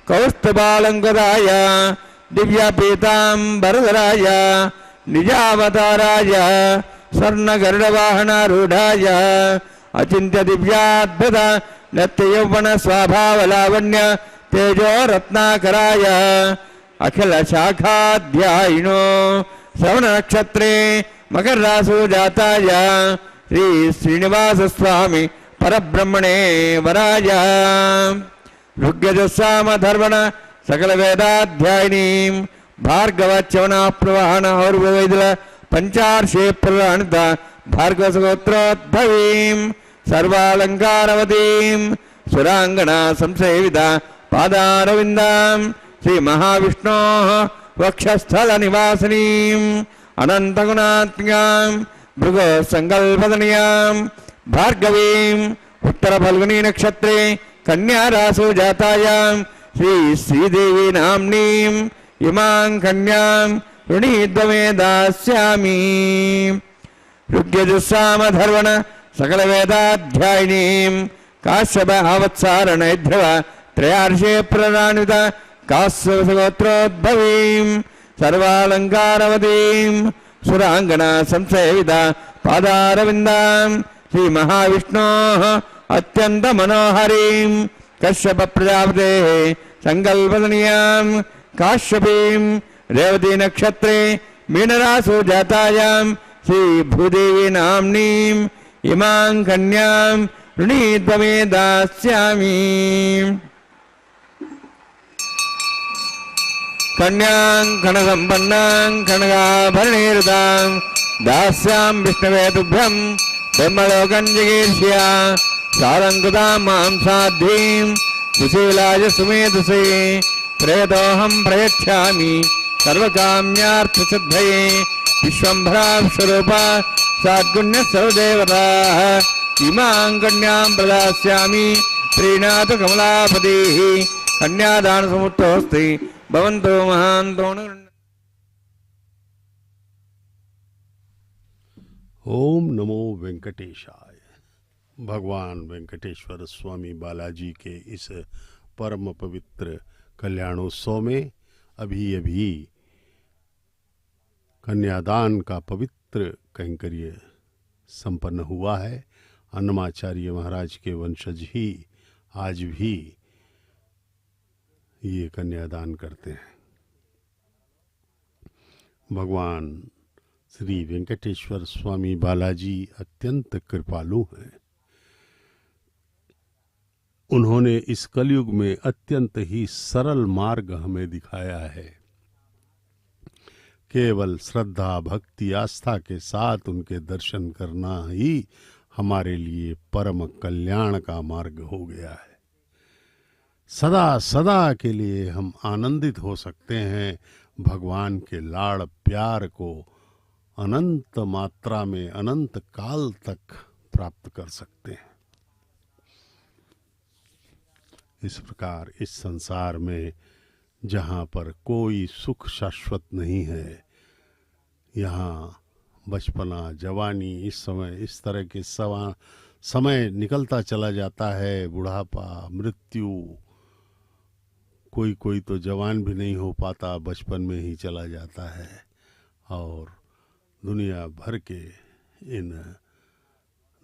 कौस्तुभालंकृताय दिव्यपीतांबरधराय निजावताराय स्वर्णगरुडवाहनारूढाय अचिंत्य दिव्याद्भुत नित्ययौवन स्वभावलावण्य तेजो रत्नाकराय अखिल शाखाध्यायिनो श्रवण नक्षत्रे मकर रासु जाताय श्री श्रीनिवास स्वामी परब्रह्मणे वराय ऋग्यजुस्सामधर्वण सकल वेदाध्यायिनीं भार्गवच्यवनाप्रवाहन और वैदिल पंचार्षे प्रवरान्वित भार्गवसगोत्रोद्भवीं सर्वालंकारवतीं सुरांगना संसेविता पादारविन्दां श्री महाविष्णोः वक्षस्थल निवासिनीं अनंतगुणात्मिकां भृगो संकल्पदनीयां भार्गवीं उत्तर फल्गुनी नक्षत्रे कन्या रासु जातायां श्री श्रीदेवी नाम्नीं इमां कन्यां ऋणीद्वमे दास्यामि। ऋग्यजुस्सामधर्वण सकल वेदाध्यायिनीं काश्यप आवत्सारणैध्रव त्रयार्षे प्रवरान्वित काश्यपगोत्रोद्भवीं सर्वालंकारवतीं सुरांगना संसेविता पादारविन्दां श्री महाविष्णोः अत्यंत मनोहरीं कश्यप प्रजापतेः संकल्पदनीयां काश्यपीं रेवती नक्षत्रे मीनरासु जातायां श्री भूदेवी नाम्नीं इमां कन्यां ऋणीद्वमे दास्यामि। कन्यां कनसम्पन्नां कनकाभरणीरुतां दास्यां विष्णवे तुभ्यं ब्रह्मलोकं जिगीर्ष्या सारङ्कृतां मां साध्वीं सुशीलाय सुमेधसे प्रेतोऽहं प्रयच्छामि सर्वकाम्यार्थसिद्धये विश्वम्भरा स्वरूपा साद्गुण्यः सर्वदेवताः इमां कन्यां प्रदास्यामि प्रीणातु कमलापतिः कन्यादानसमुत्तोऽस्ति भवन्तो महान्तो। ओम नमो वेंकटेशाय। भगवान वेंकटेश्वर स्वामी बालाजी के इस परम पवित्र कल्याणोत्सव में अभी अभी कन्यादान का पवित्र कैंकर्य संपन्न हुआ है। अन्नमाचार्य महाराज के वंशज ही आज भी ये कन्यादान करते हैं। भगवान श्री वेंकटेश्वर स्वामी बालाजी अत्यंत कृपालु हैं। उन्होंने इस कलयुग में अत्यंत ही सरल मार्ग हमें दिखाया है। केवल श्रद्धा भक्ति आस्था के साथ उनके दर्शन करना ही हमारे लिए परम कल्याण का मार्ग हो गया है। सदा सदा के लिए हम आनंदित हो सकते हैं, भगवान के लाड़ प्यार को अनंत मात्रा में अनंत काल तक प्राप्त कर सकते हैं। इस प्रकार इस संसार में जहाँ पर कोई सुख शाश्वत नहीं है, यहाँ बचपना जवानी इस समय इस तरह के समय निकलता चला जाता है, बुढ़ापा मृत्यु, कोई तो जवान भी नहीं हो पाता, बचपन में ही चला जाता है। और दुनिया भर के इन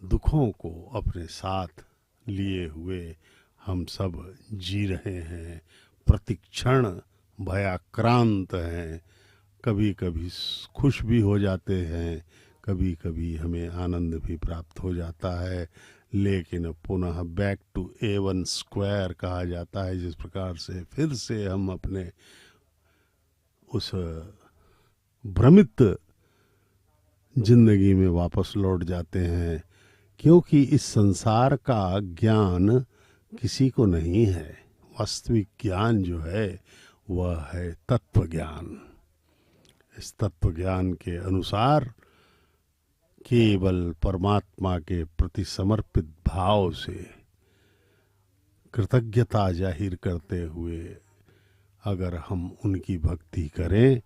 दुखों को अपने साथ लिए हुए हम सब जी रहे हैं, प्रतिक्षण भयाक्रांत हैं। कभी कभी खुश भी हो जाते हैं, कभी कभी हमें आनंद भी प्राप्त हो जाता है, लेकिन पुनः बैक टू A1 स्क्वायर कहा जाता है। जिस प्रकार से फिर से हम अपने उस भ्रमित जिंदगी में वापस लौट जाते हैं, क्योंकि इस संसार का ज्ञान किसी को नहीं है। वास्तविक ज्ञान जो है वह है तत्व ज्ञान। इस तत्व ज्ञान के अनुसार केवल परमात्मा के प्रति समर्पित भाव से कृतज्ञता जाहिर करते हुए अगर हम उनकी भक्ति करें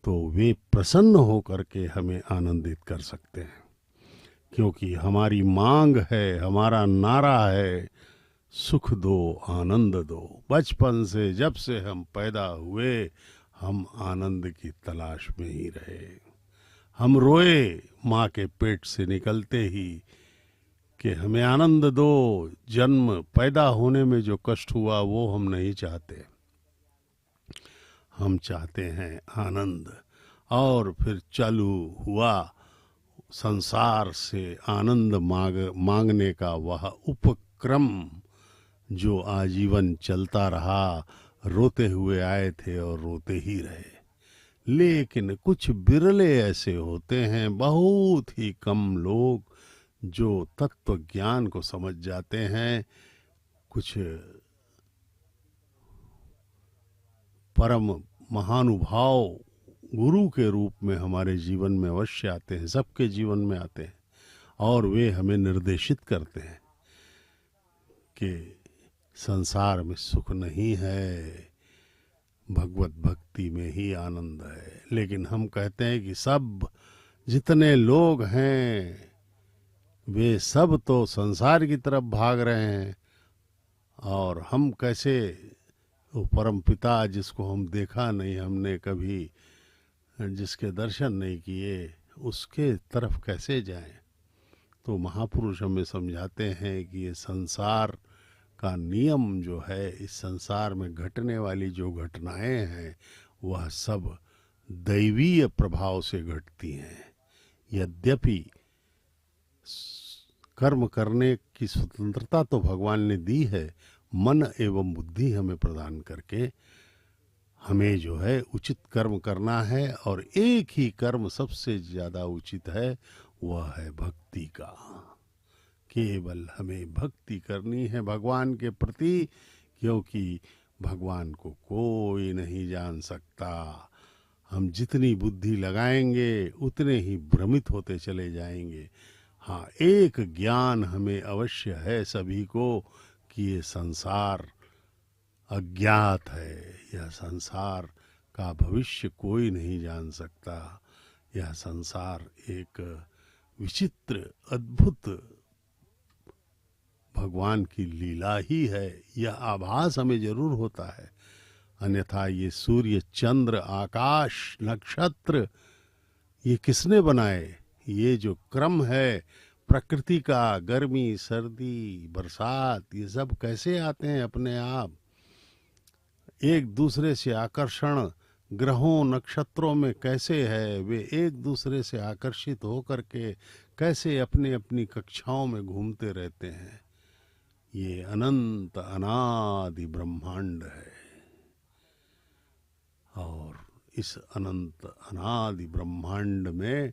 तो वे प्रसन्न होकर के हमें आनंदित कर सकते हैं। क्योंकि हमारी मांग है, हमारा नारा है, सुख दो आनंद दो। बचपन से जब से हम पैदा हुए हम आनंद की तलाश में ही रहे। हम रोए माँ के पेट से निकलते ही कि हमें आनंद दो। जन्म पैदा होने में जो कष्ट हुआ वो हम नहीं चाहते, हम चाहते हैं आनंद। और फिर चालू हुआ संसार से आनंद मांगने का वह उपक्रम जो आजीवन चलता रहा। रोते हुए आए थे और रोते ही रहे। लेकिन कुछ बिरले ऐसे होते हैं, बहुत ही कम लोग जो तत्व ज्ञान को समझ जाते हैं। कुछ परम महानुभाव गुरु के रूप में हमारे जीवन में अवश्य आते हैं, सबके जीवन में आते हैं, और वे हमें निर्देशित करते हैं कि संसार में सुख नहीं है, भगवत भक्ति में ही आनंद है। लेकिन हम कहते हैं कि सब जितने लोग हैं वे सब तो संसार की तरफ भाग रहे हैं, और हम कैसे वो परम पिता जिसको हम देखा नहीं, हमने कभी जिसके दर्शन नहीं किए, उसके तरफ कैसे जाएं। तो महापुरुष हमें समझाते हैं कि ये संसार का नियम जो है, इस संसार में घटने वाली जो घटनाएं हैं वह सब दैवीय प्रभाव से घटती हैं। यद्यपि कर्म करने की स्वतंत्रता तो भगवान ने दी है, मन एवं बुद्धि हमें प्रदान करके हमें जो है उचित कर्म करना है, और एक ही कर्म सबसे ज्यादा उचित है, वह है भक्ति का। केवल हमें भक्ति करनी है भगवान के प्रति, क्योंकि भगवान को कोई नहीं जान सकता। हम जितनी बुद्धि लगाएंगे उतने ही भ्रमित होते चले जाएंगे। हाँ, एक ज्ञान हमें अवश्य है सभी को कि ये संसार अज्ञात है, यह संसार का भविष्य कोई नहीं जान सकता। यह संसार एक विचित्र अद्भुत भगवान की लीला ही है, यह आभास हमें जरूर होता है। अन्यथा ये सूर्य, चंद्र, आकाश, नक्षत्र, ये किसने बनाए? ये जो क्रम है प्रकृति का, गर्मी, सर्दी, बरसात, ये सब कैसे आते हैं अपने आप? एक दूसरे से आकर्षण ग्रहों, नक्षत्रों में कैसे है? वे एक दूसरे से आकर्षित होकर के कैसे अपनी अपनी कक्षाओं में घूमते रहते हैं? ये अनंत अनादि ब्रह्मांड है, और इस अनंत अनादि ब्रह्मांड में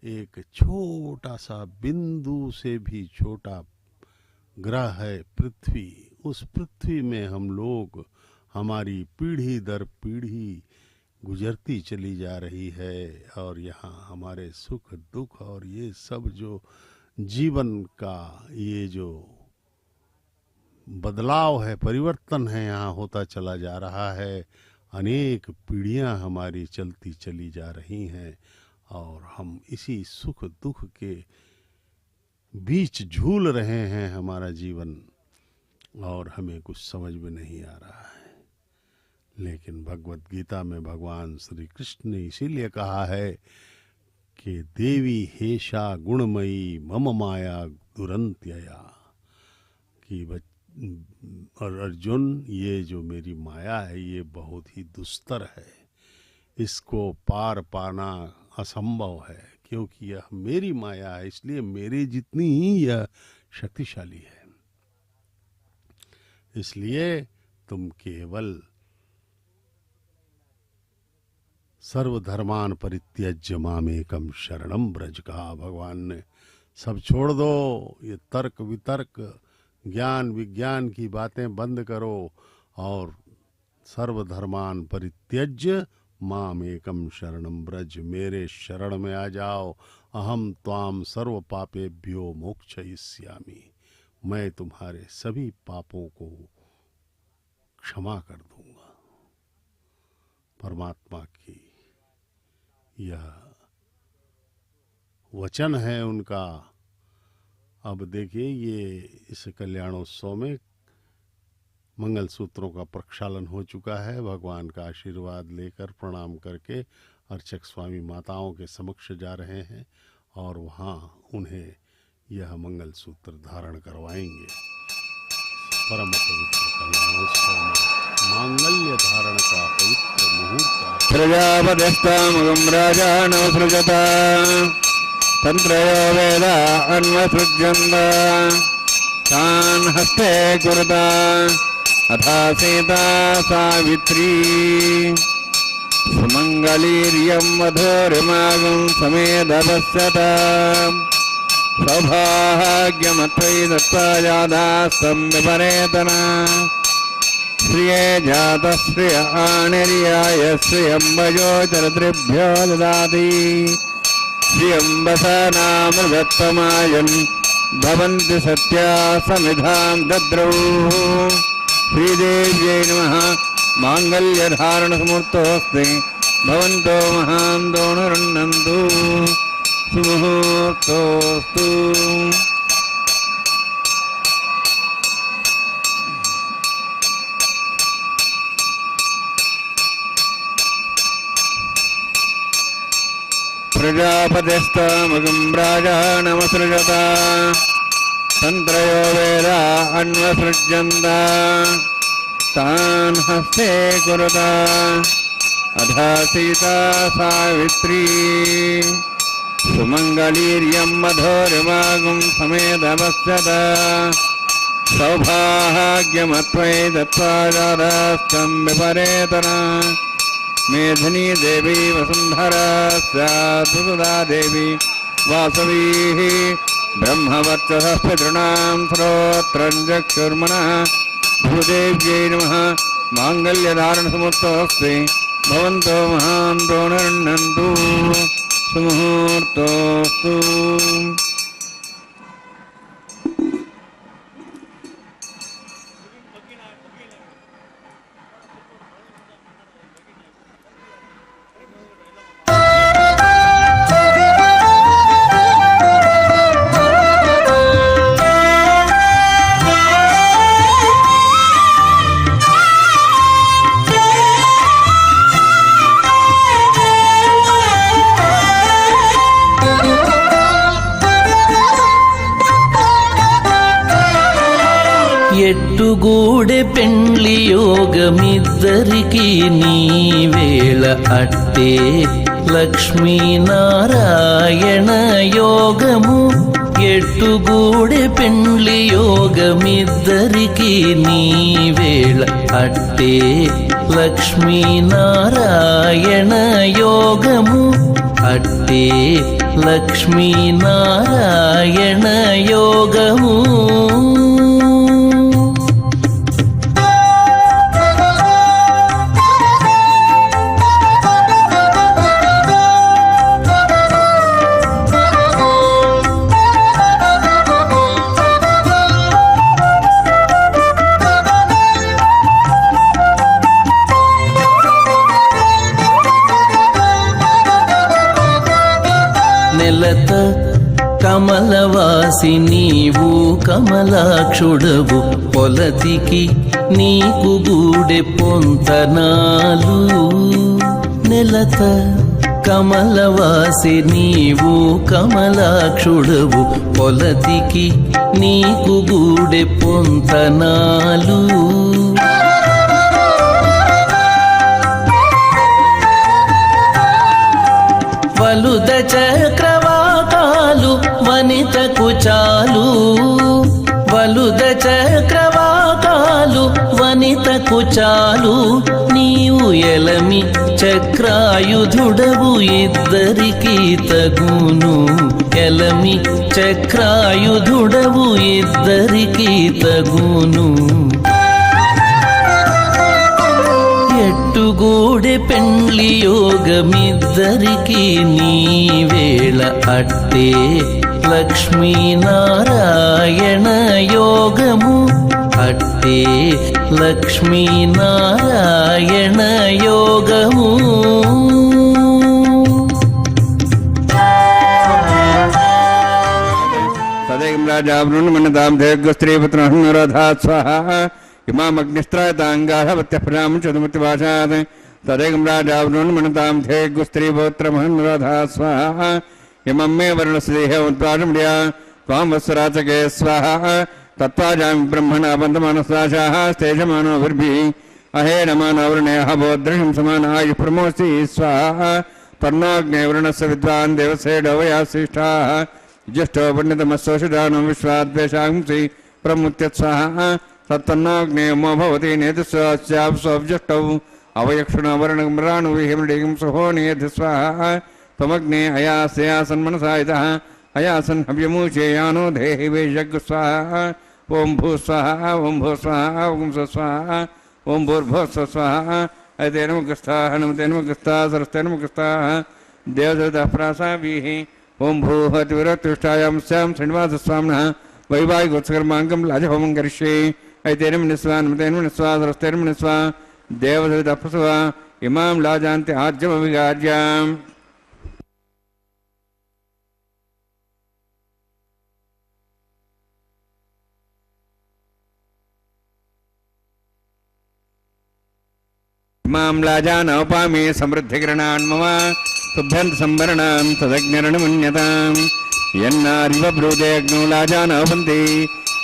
एक छोटा सा बिंदु से भी छोटा ग्रह है पृथ्वी। उस पृथ्वी में हम लोग, हमारी पीढ़ी दर पीढ़ी गुजरती चली जा रही है, और यहाँ हमारे सुख दुख और ये सब जो जीवन का ये जो बदलाव है, परिवर्तन है, यहाँ होता चला जा रहा है। अनेक पीढ़ियाँ हमारी चलती चली जा रही हैं, और हम इसी सुख दुख के बीच झूल रहे हैं हमारा जीवन, और हमें कुछ समझ में नहीं आ रहा है। लेकिन भगवत गीता में भगवान श्री कृष्ण ने इसीलिए कहा है कि देवी हेषा गुणमयी मम माया दुरंत्यया, कि और अर्जुन, ये जो मेरी माया है ये बहुत ही दुस्तर है, इसको पार पाना असंभव है, क्योंकि यह मेरी माया है, इसलिए मेरे जितनी ही यह शक्तिशाली है। इसलिए तुम केवल सर्वधर्मान परित्यज्य मामेकम शरणम ब्रज, कहा भगवान ने। सब छोड़ दो, ये तर्क वितर्क, ज्ञान विज्ञान की बातें बंद करो, और सर्वधर्मान परित्यज्य माम एकम शरणम ब्रज, मेरे शरण में आ जाओ। अहम त्वाम सर्व पापेभ्यो मोक्षयिष्यामि, मैं तुम्हारे सभी पापों को क्षमा कर दूंगा। परमात्मा की यह वचन है उनका। अब देखिए, ये इस कल्याणोत्सव में मंगल सूत्रों का प्रक्षालन हो चुका है। भगवान का आशीर्वाद लेकर प्रणाम करके अर्चक स्वामी माताओं के समक्ष जा रहे हैं, और वहाँ उन्हें यह मंगल सूत्र धारण करवाएंगे। परम पवित्र कल्याणोत्सव में मांगल्य धारण का पवित्र मुहूर्त। प्रजापतिस्तामगं राजानोऽसृजता तन्त्रयो वेदा अन्वसृज्यन्त तान् हस्ते कुरुता अथा सीता सावित्री सुमङ्गलीर्यं मधुरिमागं समेधपश्यत सौभाग्यमत्वयि दत्ता जादास्तं विपरेतना श्रिये जातः श्रिय आणिर्याय श्रियं चरित्रेभ्यो ददाति श्रियं वसनामृतत्वमायन् भवन्ति सत्या समिधां दद्रौ। श्रीदेव्यै नमः। माङ्गल्यधारणसमुहूर्तोऽस्ति भवन्तो महान् दोणुरुन्नन्तु सुमुहूर्तोऽस्तु। प्रजापतिस्तामगं राजानमसृजत तन्त्रयो वेदा अन्वसृज्यन्त तान् हस्ते कुरुत अथा सीता सावित्री सुमङ्गलीर्यं मधुरिमागं समेधपश्यत सौभाग्यमत्वयि दत्त्वा जादास्तं विपरेतना मेधनी देवी वसुंधरा सुधा देवी वासवी ब्रह्मवर्चसः पितॄणां श्रोत्रं चक्षुर्मनः भूदेव्यै नमः। मांगल्यधारणसमुत्तोऽस्ति भवन्तो महान्तो निर्णन्तु सुमुहूर्तोऽस्तु। ఎట్టుగూడె పెండ్లి యోగమిద్దరికి నీ వేళ అట్టే లక్ష్మీనారాయణ యోగము. ఎట్టుగూడె పెండ్లి యోగమిద్దరికి నీ వేళ అట్టే లక్ష్మీనారాయణ యోగము. అట్టే లక్ష్మీనారాయణ యోగము. నెలత కమలవాసి నీవు కమలాక్షుడవు. పొలతికి నీకు గూడె పొంతనాలు. నెలత కమలవాసి నీవు కమలాక్షుడవు. పొలతికి నీకు గూడె పొంతనాలు. వలుద చక్రవాకాలు వనితకు చాలు. వలుద చక్రవాకాలు వనితకు చాలు. నీవు ఎలమి చక్రాయుధుడవు ఇద్దరికి తగును. ఎలమి చక్రాయుధుడవు ఇద్దరికి తగును. ఎట్టుగూడె పెండ్లి యోగమిద్దరికి నీ వేళ అట్టే లక్ష్మీనారాయణ యోగము. అట్టే లక్ష్మీనారాయణ యోగము. తదేకం రాజావృణ్ మనదాం దేగస్త్రీపుత్రహనురథా స్వాహా ఇమామగ్నిస్త్రాతాంగాహవత్యప్రాం చతుమతివాసాత్. తదేకం రాజావృణ్ మనతాం దేగస్త్రీపుత్రమహనురథా స్వాహా ఇమం మే వరుణస్నేహ ఉద్వాసముడియా త్వాం వత్సరాచకే స్వాహా. తత్వాజామి బ్రహ్మణ బంధమానసాశాః స్తేజమానోభిర్భిః అహేనమానవరుణేః బోద్రహిం సమానాయ ప్రమోసి స్వాహా. తర్ణోగ్నే వరుణస్య విద్వాన్ దేవసేడవయాశిష్టాః జ్యేష్ఠో పండితమస్సోషిదానం విశ్వాద్వేషాంసి ప్రముత్యత్ స్వాహా. సత్తన్నోగ్నేయమో భవతి నేతస్యాప్సోబ్జష్టౌ అవయక్షుణ వర్ణమృణు విహిమృడిగం సహోనేధి స్వాహా. త్వమగ్నే అయాసయాసన్మనసా ఇదః అయాసన్ హవ్యమూచేయానో దేహి వేజగ్ స్వాహా. ఓం భూ స్వాహా ఓం భూ స్వాహా ఓం స్వాహా ఓం భూర్భువః స్వాహా. అయితే నమగస్థాః నమతే నమగస్థాః సరస్తే నమగస్థాః దేవదత్తః ప్రాసాభిః. ఓం భూహతివిరతిష్టాయాం స్యాం శ్రీనివాసస్వామినః వైవాహికోత్సకర్మాంగం లాజహోమం కరిష్యే. అయితే నిస్వా నమతే నిస్వా సరస్తే నిస్వా దేవదత్తః ఇమాం లాజాంతి ఆజ్యమవిగాజ్యాం. ఇమాం లాజానౌపామి సమృద్ధికిరణాన్ మమ తుభ్యంత సంవరణాం తదజ్ఞరణమన్యతాం. యన్నారివ బ్రూదేగ్నో లాజానౌపంతి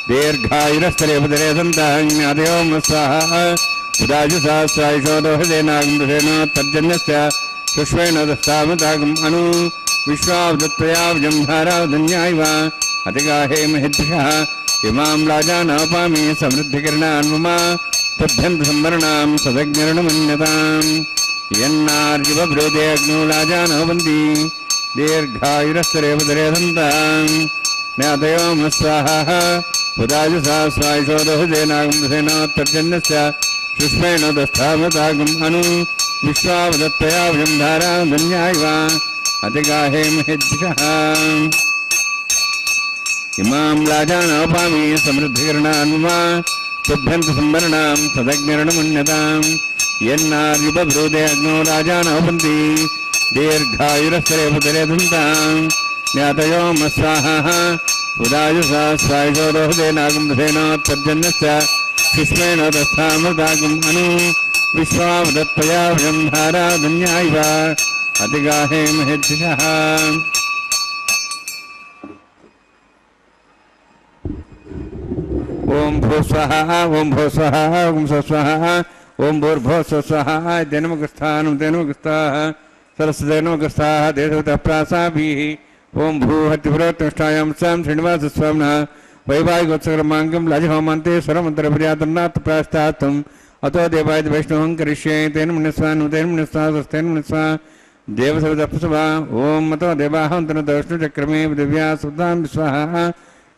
దీర్ఘాయురస్తరే సంతాజ్ఞాదయోం స్వాహా. ఉదాజుసహస్రాయుషోదోహదేనాగమృషేణ తర్జన్యస్య సుష్వేణ దస్తామతాగం అను విశ్వావదత్వయావ్జం ధారావధన్యాయవ అతిగాహే మహిద్భ్యః. ఇమాం లాజానౌపామి సమృద్ధికిరణాన్ మమ తుభ్యంత సంవరణాం తదజ్ఞరణమన్యతాం. यन्नार्युपब्रूते अग्नो राजानो वन्ति दीर्घायुरस्तरेवतरे सन्तां ज्ञातयो स्वाहा पुदायुषा स्वायुषोदहुदेनागमसेनोत्तर्जन्यस्य सुष्मेण दस्थामतागम् अनु विश्वावदत्तया वयं धारा धन्यायव अतिगाहे महेद्दिशः इमां राजानोपामि समृद्धिकरणान्वा तुभ्यन्त संवरणां सदग्निरणमन्यताम् यन्नार्युपब्रूते अग्नो राजानोपन्ति दीर्घायुरस्तरेवतरे सन्तां ज्ञातयो स्वाहा उदायुषा स्वायुषोदहुदेनागमसेनोत्तर्जन्यस्य सुष्मेण दस्थामतागम् अनु विश्वावदत्तया वयं धारा धन्यायव अतिगाहे महेद्दिशः ओम भू स्वाहा ओम भू स्वाहा ओम स्वस्वाहा ओम भूर्भुवः स्वस्वाहा नमोगस्थानं नमोगस्ताः सरस्वती नमोगस्ताः देशवतः प्रासाभिः ओम भूहत्यपुरोत्तिष्ठायां स्वां श्रीनिवासस्वामिनः वैवाहिकोत्सवकर्माङ्गं लाजहोमान्ते स्वरमन्त्रपर्यातन्नाथ प्रास्तात्तम् अतो देवाय वैष्णवं करिष्ये तेन मुनिस्वान् स्वस्तेन मुनिस्वा देवसविदप्सवा ओम अतो देवाः विष्णुचक्रमे दिव्या सुधां स्वाहा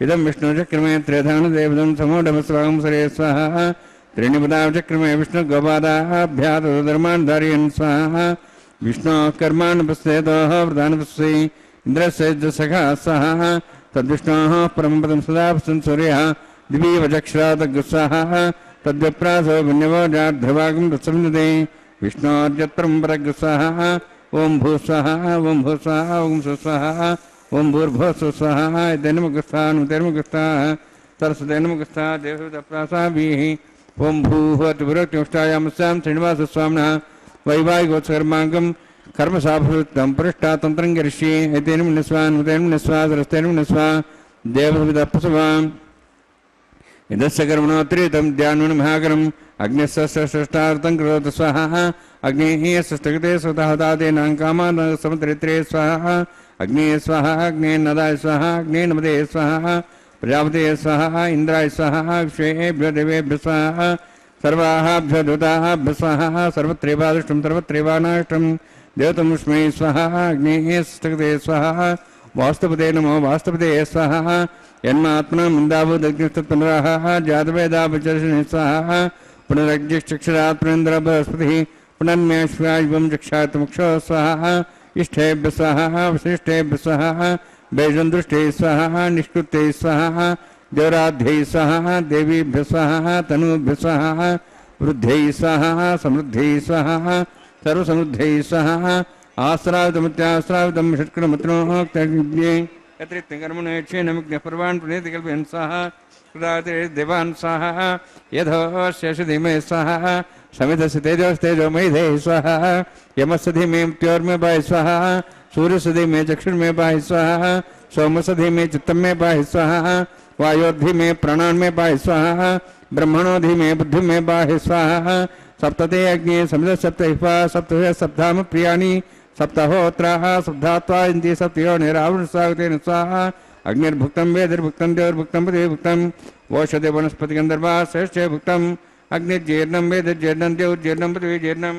इदं विष्णुचक्रमे त्रेधान देवदं समूढमस्वाहं सरे स्वाहा त्रीणिपदाचक्रमे विष्णुगोपादाभ्याधर्मान् धारयन् स्वाहा विष्णोः कर्माणपस्येतोः प्रधानपस्यै इन्द्रस्य सखा स्वाहा तद्विष्णोः परमपदं सदा पश्यन् सूर्यः दिवीवचक्षरातगुस्वाहा तद्विप्रासो विन्यवोजाध्रवागं प्रसन्नते विष्णोर्यत्परम्परगुस्वाहा ओम भू स्वाहा ओम भू स्वाहा ओम स्वस्वाहा ओम भूर्भुवः स्वस्वाहा नमोगस्ताः सरस्वती नमोगस्ताः देवसविदप्रासाभिः ओम भूहत्यपुरोत्तिष्ठायां स्वां श्रीनिवासस्वामिनः वैवाहिकोत्सवकर्माङ्गं कर्मसाफलृतं पृष्ठा तन्त्रं करिष्ये एतेन मुनिस्वान् सरस्तेन मुनिस्वा देवसविदप्सवा इदस्य कर्मणोत्तरीतं ध्यानमहाकरम् अग्निस्ष्टार्थं करोतु स्वाहा अग्निः षष्ठकृते स्वतः कामान् समुद्रित्रे स्वाहा अग्ने स्वाहा अग्ने नदाय स्वाहा अग्ने नमदे स्वाहा प्रजापते स्वाहा इंद्राय स्वाहा विश्वेभ्यो देवेभ्यो स्वाहा सर्वाभ्यो दूताभ्यो स्वाहा सर्वत्रैवादृष्टं सर्वत्रैवानाष्टं देवतमुष्मै स्वाहा अग्नेः षष्ठकृते स्वाहा वास्तुपते नमो वास्तुपते स्वाहा यन्मात्मना मुन्दावुदग्निस्तत्पुनराः जातवेदापचर्षणे स्वाहा पुनरग्निश्चक्षरात् पुनरेन्द्र बृहस्पतिः पुनर्मेश्वायुवं चक्षातमुक्षो स्वाहा इष्टेभ्य स्वाहा वशिष्ठेभ्य स्वाहा वैजन्दृष्टे स्वाहा निष्कृते स्वाहा देवराध्यै स्वाहा देवीभ्य स्वाहा तनूभ्य स्वाहा वृद्ध्यै स्वाहा समृद्ध्यै स्वाहा सर्वसमृद्ध्यै स्वाहा आश्रावितमत्याश्रावितं षट्कर्मत्रोः यत्रित्यकर्मणेक्षेणमिज्ञः पर्वान् प्रणेतिकल्पयन् स्वाहा देवान् स्वाहा यथोऽस्य धीमहि स्वाहा समिधस्य तेजोमयिधे स्वाहा यमस्य धीमे मृत्योर्मे पाहि स्वाहा सूर्यस्य धीमे चक्षुर्मे पाहि स्वाहा सोमस्य धीमे चित्तमे पाहि स्वाहा वायोर्धीमे प्राणान्मे पाहि स्वाहा ब्रह्मणो धीमे बुद्धिमे पाहि स्वाहा सप्तते अग्ने समिध सप्तहिपा सप्तः सप्ताम प्रियाणि सप्तहोत्राः सप्तात्वा इन्द्रिय सप्तयो निरावृतस्वागतेन स्वाहा अग्निर्भुक्तं वेदिर्भुक्तं देवर्भुक्तं पतिर्भुक्तं ओषधे वनस्पतिगन्धर्वा श्रेष्ठे भुक्तं अग्निर्जीर्णं वेदिर्जीर्णं देवर्जीर्णं पृथिवीजीर्णं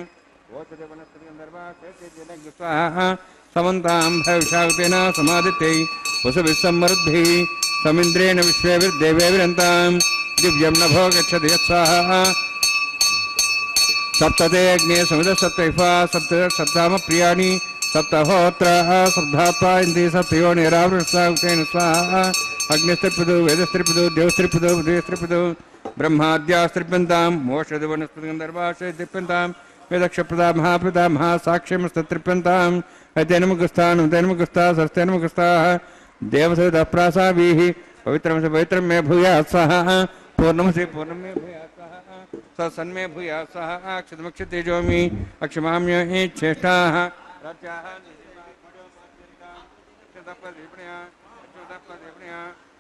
ओषधे वनस्पतिगन्धर्वा श्रेष्ठे जीर्णं स्वाहा समन्तां भविष्यावतेन समादित्यै वसुभिस्समृद्धिः समिन्द्रेण विश्वेभिर्देवेभिरन्तां दिव्यं नभो गच्छति यत्स्वाहा सप्तते अग्ने समिध सप्तहिपा सप्ताम प्रियाणि सप्तहोत्राः सप्तात्वा इन्द्रिय सप्तयो निरावृतस्वागतेन स्वाहा अग्निस्त्रिपिदु वेदस्त्रिपिदु देवस्त्रिपिदु बुद्धिस्त्रिपिदु ब्रह्माद्यास्त्रिप्यन्तां मोक्षदि वनस्पतिगन्धर्वाश्रयस्त्रिप्यन्तां वेदक्षप्रदा महाप्रदा महासाक्ष्यमस्तत्रिप्यन्तां तैनमुखस्था सरस्तेनमुखस्ताः देवसविदप्रासाभिः पवित्रमसि पवित्रं मे भूयात् स्वाहा पूर्णमसि पूर्णं मे भूयात् स्वाहा सन्मे भूयात् स्वाहा अक्षतमक्षतेजोमि अक्षमाम्यो हि चेष्टाः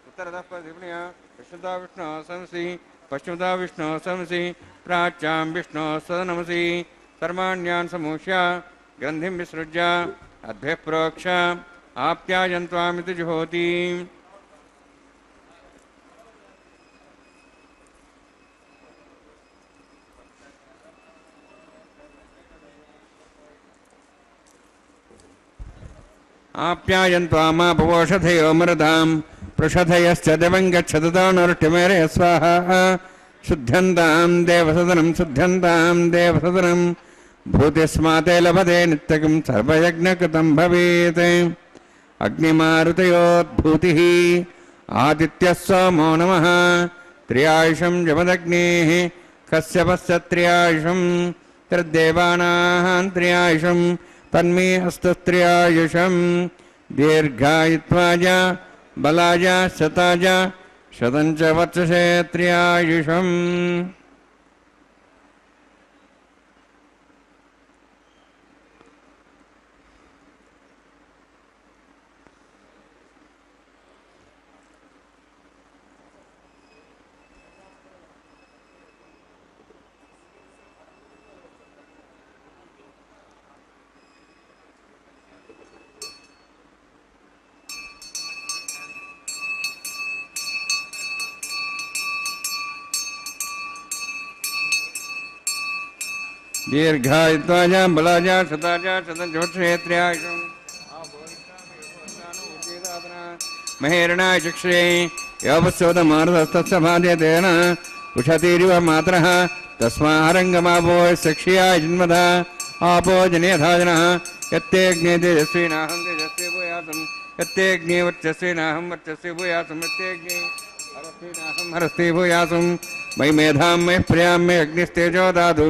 उत्तरदः विष्णुदा विष्णु समसि पश्चिमदा विष्णु समसि प्राच्यां विष्णु सदनमसि सर्वाण्यान् समूष्य ग्रन्थिं विसृज्य अद्भ्यः प्रोक्ष आप्यायन्त्वामिति जुहोति आप्यायन्त्वामापवोषधयो मृदां पृषधयश्च दिवं गच्छतदानुर्टिमेरे स्वाहा शुद्ध्यन्तां देवसदनं भूतिस्माते लभते नित्यकं सर्वयज्ञकृतं भवेत् अग्निमारुतयोद्भूतिः आदित्यः सोमो नमः त्र्यायुषं जमदग्नेः कश्यपस्य त्र्यायुषं तद्देवानां त्र्यायुषं तन्मे अस्तु त्र्यायुषं दीर्घायुत्वाय बलाय शताय शतं च वर्चसे त्र्यायुषम्। दीर्घायुत्वाय बलाय शताय शतं च वर्चसे त्र्यायुषम् महेरणाय चक्षुषे योपस्योदमारुतस्तस्य भाद्यतेन उषतीरिव मातरः तस्मारङ्गमापो सक्ष्याय जन्मधा आपो जनेधाजनः यत्तेऽग्ने तेजस्विनाहं तेजस्वी भूयासं यत्तेऽग्ने वर्चस्विनाहं वर्चस्वी भूयासं यत्तेऽग्ने हरस्विनाहं हरस्वी भूयासं मयि मेधां मयि प्रियां मे अग्निस्तेजो दातु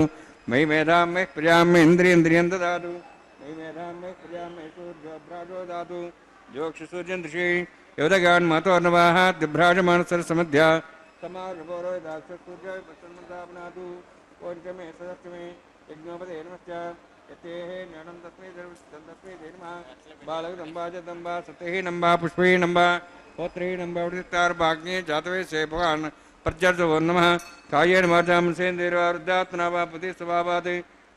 मयि मेधां मयि प्रियां मे इन्द्रियं ददातु मयि मेधां मयि प्रियां मे सूर्योऽभ्राजो दातु जोक्षसूर्यन्दृशे योदगान् मातोर्नवाः दिभ्राजमानसरसमध्या समारोदासूर्य प्रसन्नतापनातु ओर्जमे सदस्यमे यज्ञोपदे नमश्च यतेः ज्ञानं तस्मै तस्मै ते नमः बालकदम्बा जदम्बा सतेः नम्बा पुष्पे नम्बा होत्रे नम्बा वृत्तार्भाग्ने जातवे से भगवान् प्रज्जर्जो नमः कायेन वाचा मनसेन्द्रियर्वारुद्धात्मना वा पति स्वभावात्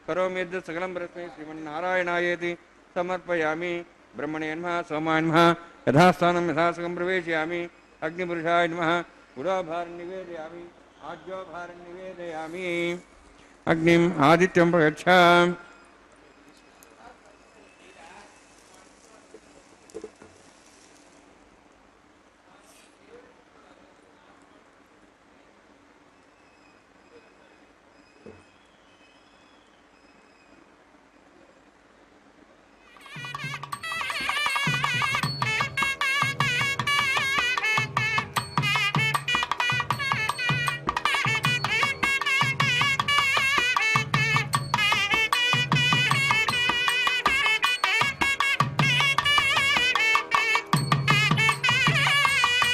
करोमि यद् सकलं परस्मै श्रीमन्नारायणायेति समर्पयामि ब्रह्मणे नमः सोमाय नमः यथास्थानं यथासकं प्रवेशयामि अग्निपुरुषाय नमः गुडाभारं निवेदयामि आज्योभारं निवेदयामि अग्निम् आदित्यं प्रगच्छ।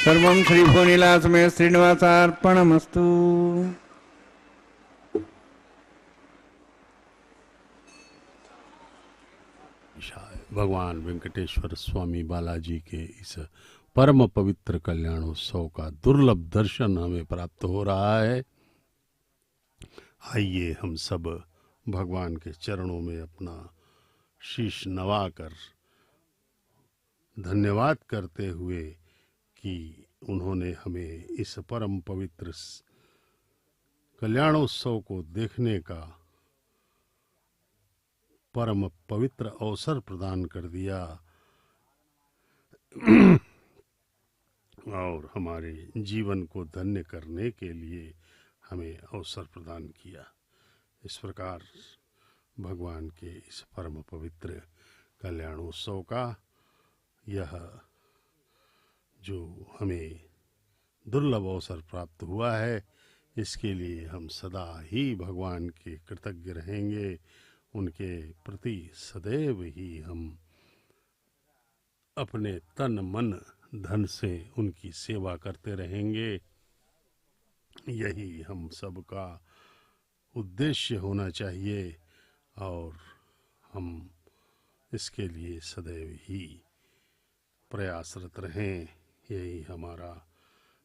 सर्वं श्रीभुवनिलासमे श्रीनिवासार्पणमस्तु। भगवान वेंकटेश्वर स्वामी बालाजी के इस परम पवित्र कल्याणोत्सव का दुर्लभ दर्शन हमें प्राप्त हो रहा है। आइए हम सब भगवान के चरणों में अपना शीश नवाकर धन्यवाद करते हुए कि उन्होंने हमें इस परम पवित्र कल्याणोत्सव को देखने का परम पवित्र अवसर प्रदान कर दिया और हमारे जीवन को धन्य करने के लिए हमें अवसर प्रदान किया। इस प्रकार भगवान के इस परम पवित्र कल्याणोत्सव का यह जो हमें दुर्लभ अवसर प्राप्त हुआ है, इसके लिए हम सदा ही भगवान के कृतज्ञ रहेंगे। उनके प्रति सदैव ही हम अपने तन मन धन से उनकी सेवा करते रहेंगे। यही हम सबका उद्देश्य होना चाहिए और हम इसके लिए सदैव ही प्रयासरत रहें। यही हमारा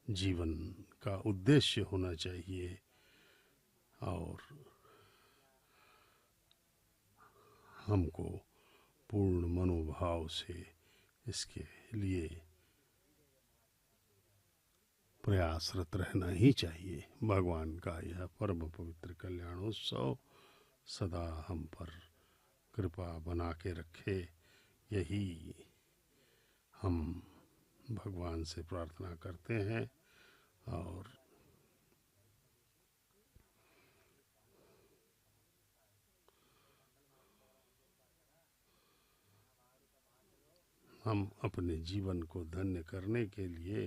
जीवन का उद्देश्य होना चाहिए और हमको पूर्ण मनोभाव से इसके लिए प्रयासरत रहना ही चाहिए। भगवान का यह परम पवित्र कल्याणोत्सव सदा हम पर कृपा बना के रखे, यही हम भगवान से प्रार्थना करते हैं और हम अपने जीवन को धन्य करने के लिए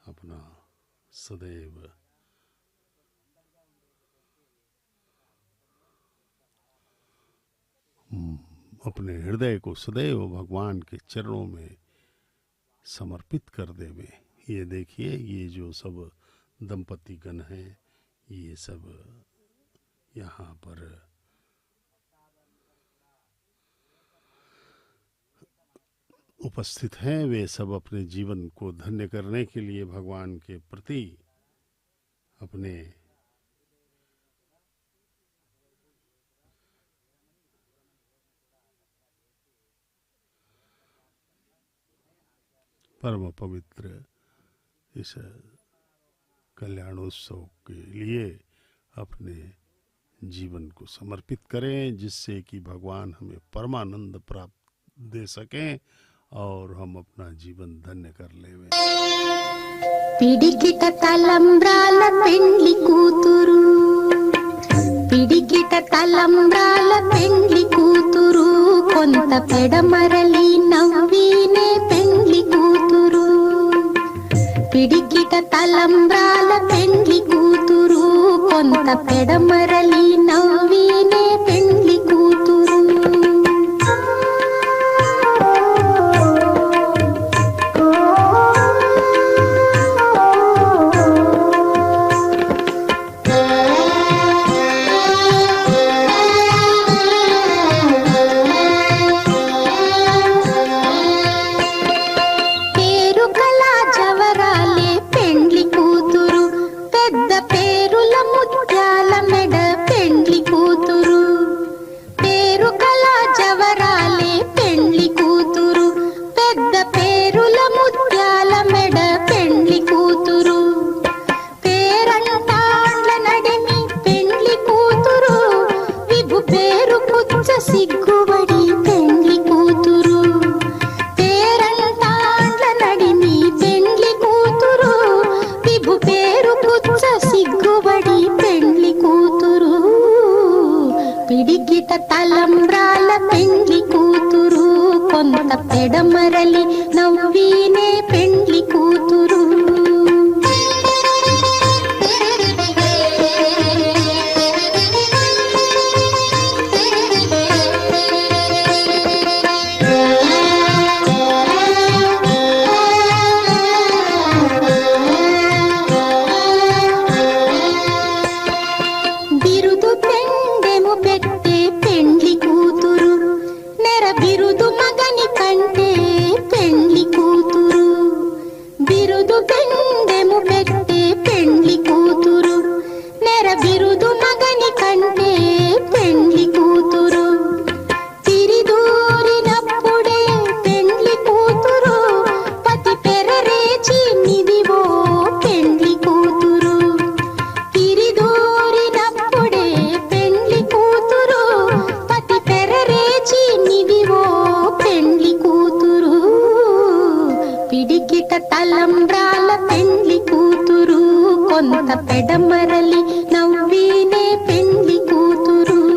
अपना सदैव अपने हृदय को सदैव भगवान के चरणों में समर्पित कर देवे। ये देखिए, ये जो सब दंपतिगण हैं, ये सब यहाँ पर उपस्थित हैं। वे सब अपने जीवन को धन्य करने के लिए भगवान के प्रति अपने परम पवित्र इस कल्याणोत्सव के लिए अपने जीवन को समर्पित करें, जिससे कि भगवान हमें परमानंद प्राप्त दे सकें और हम अपना जीवन धन्य कर लें। పిడికిట తలంబ్రాల పెండ్లి కూతురు, పిడికిట తలంబ్రాల పెండ్లి కూతురు, కొంత పెడమరలి నవ్వినే పెండ్లి కూతురు. పిడికిట తలంబ్రాల పెండ్లి కూతురు, కొంత పెడమరలి నవ్వినే పెండ్లి కూతురు. సిగ్గుబడి పెండ్లి కూతురు, పేరంటాండ్ల నడిమి పెండ్లి కూతురు, విభు పేరు పుచ్చ సిగ్గుబడి పెండ్లి కూతురు. పిడికిట తలంబ్రాల పెండ్లి కూతురు, కొంత పెడమరలి నవ్వినే పెండ్లి కూతురు. తలంబ్రాల పెండ్లి కూతురు, కొంత పెడమరలి నవ్వినే పెండ్లి కూతురు.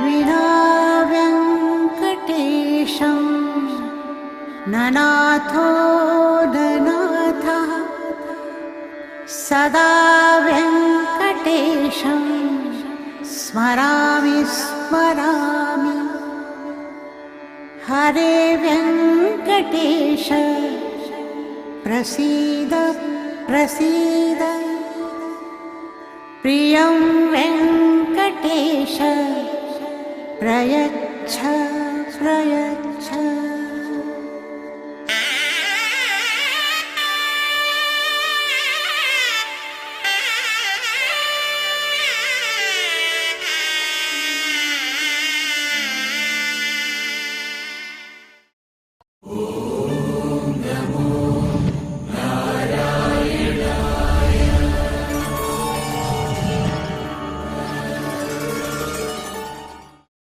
विना वेङ्कटेशं ननाथो ननाथः सदा वेङ्कटेशं स्मरामि स्मरामि हरे वेङ्कटेश प्रसीद प्रसीद प्रियं वेङ्कटेश प्रयच्छ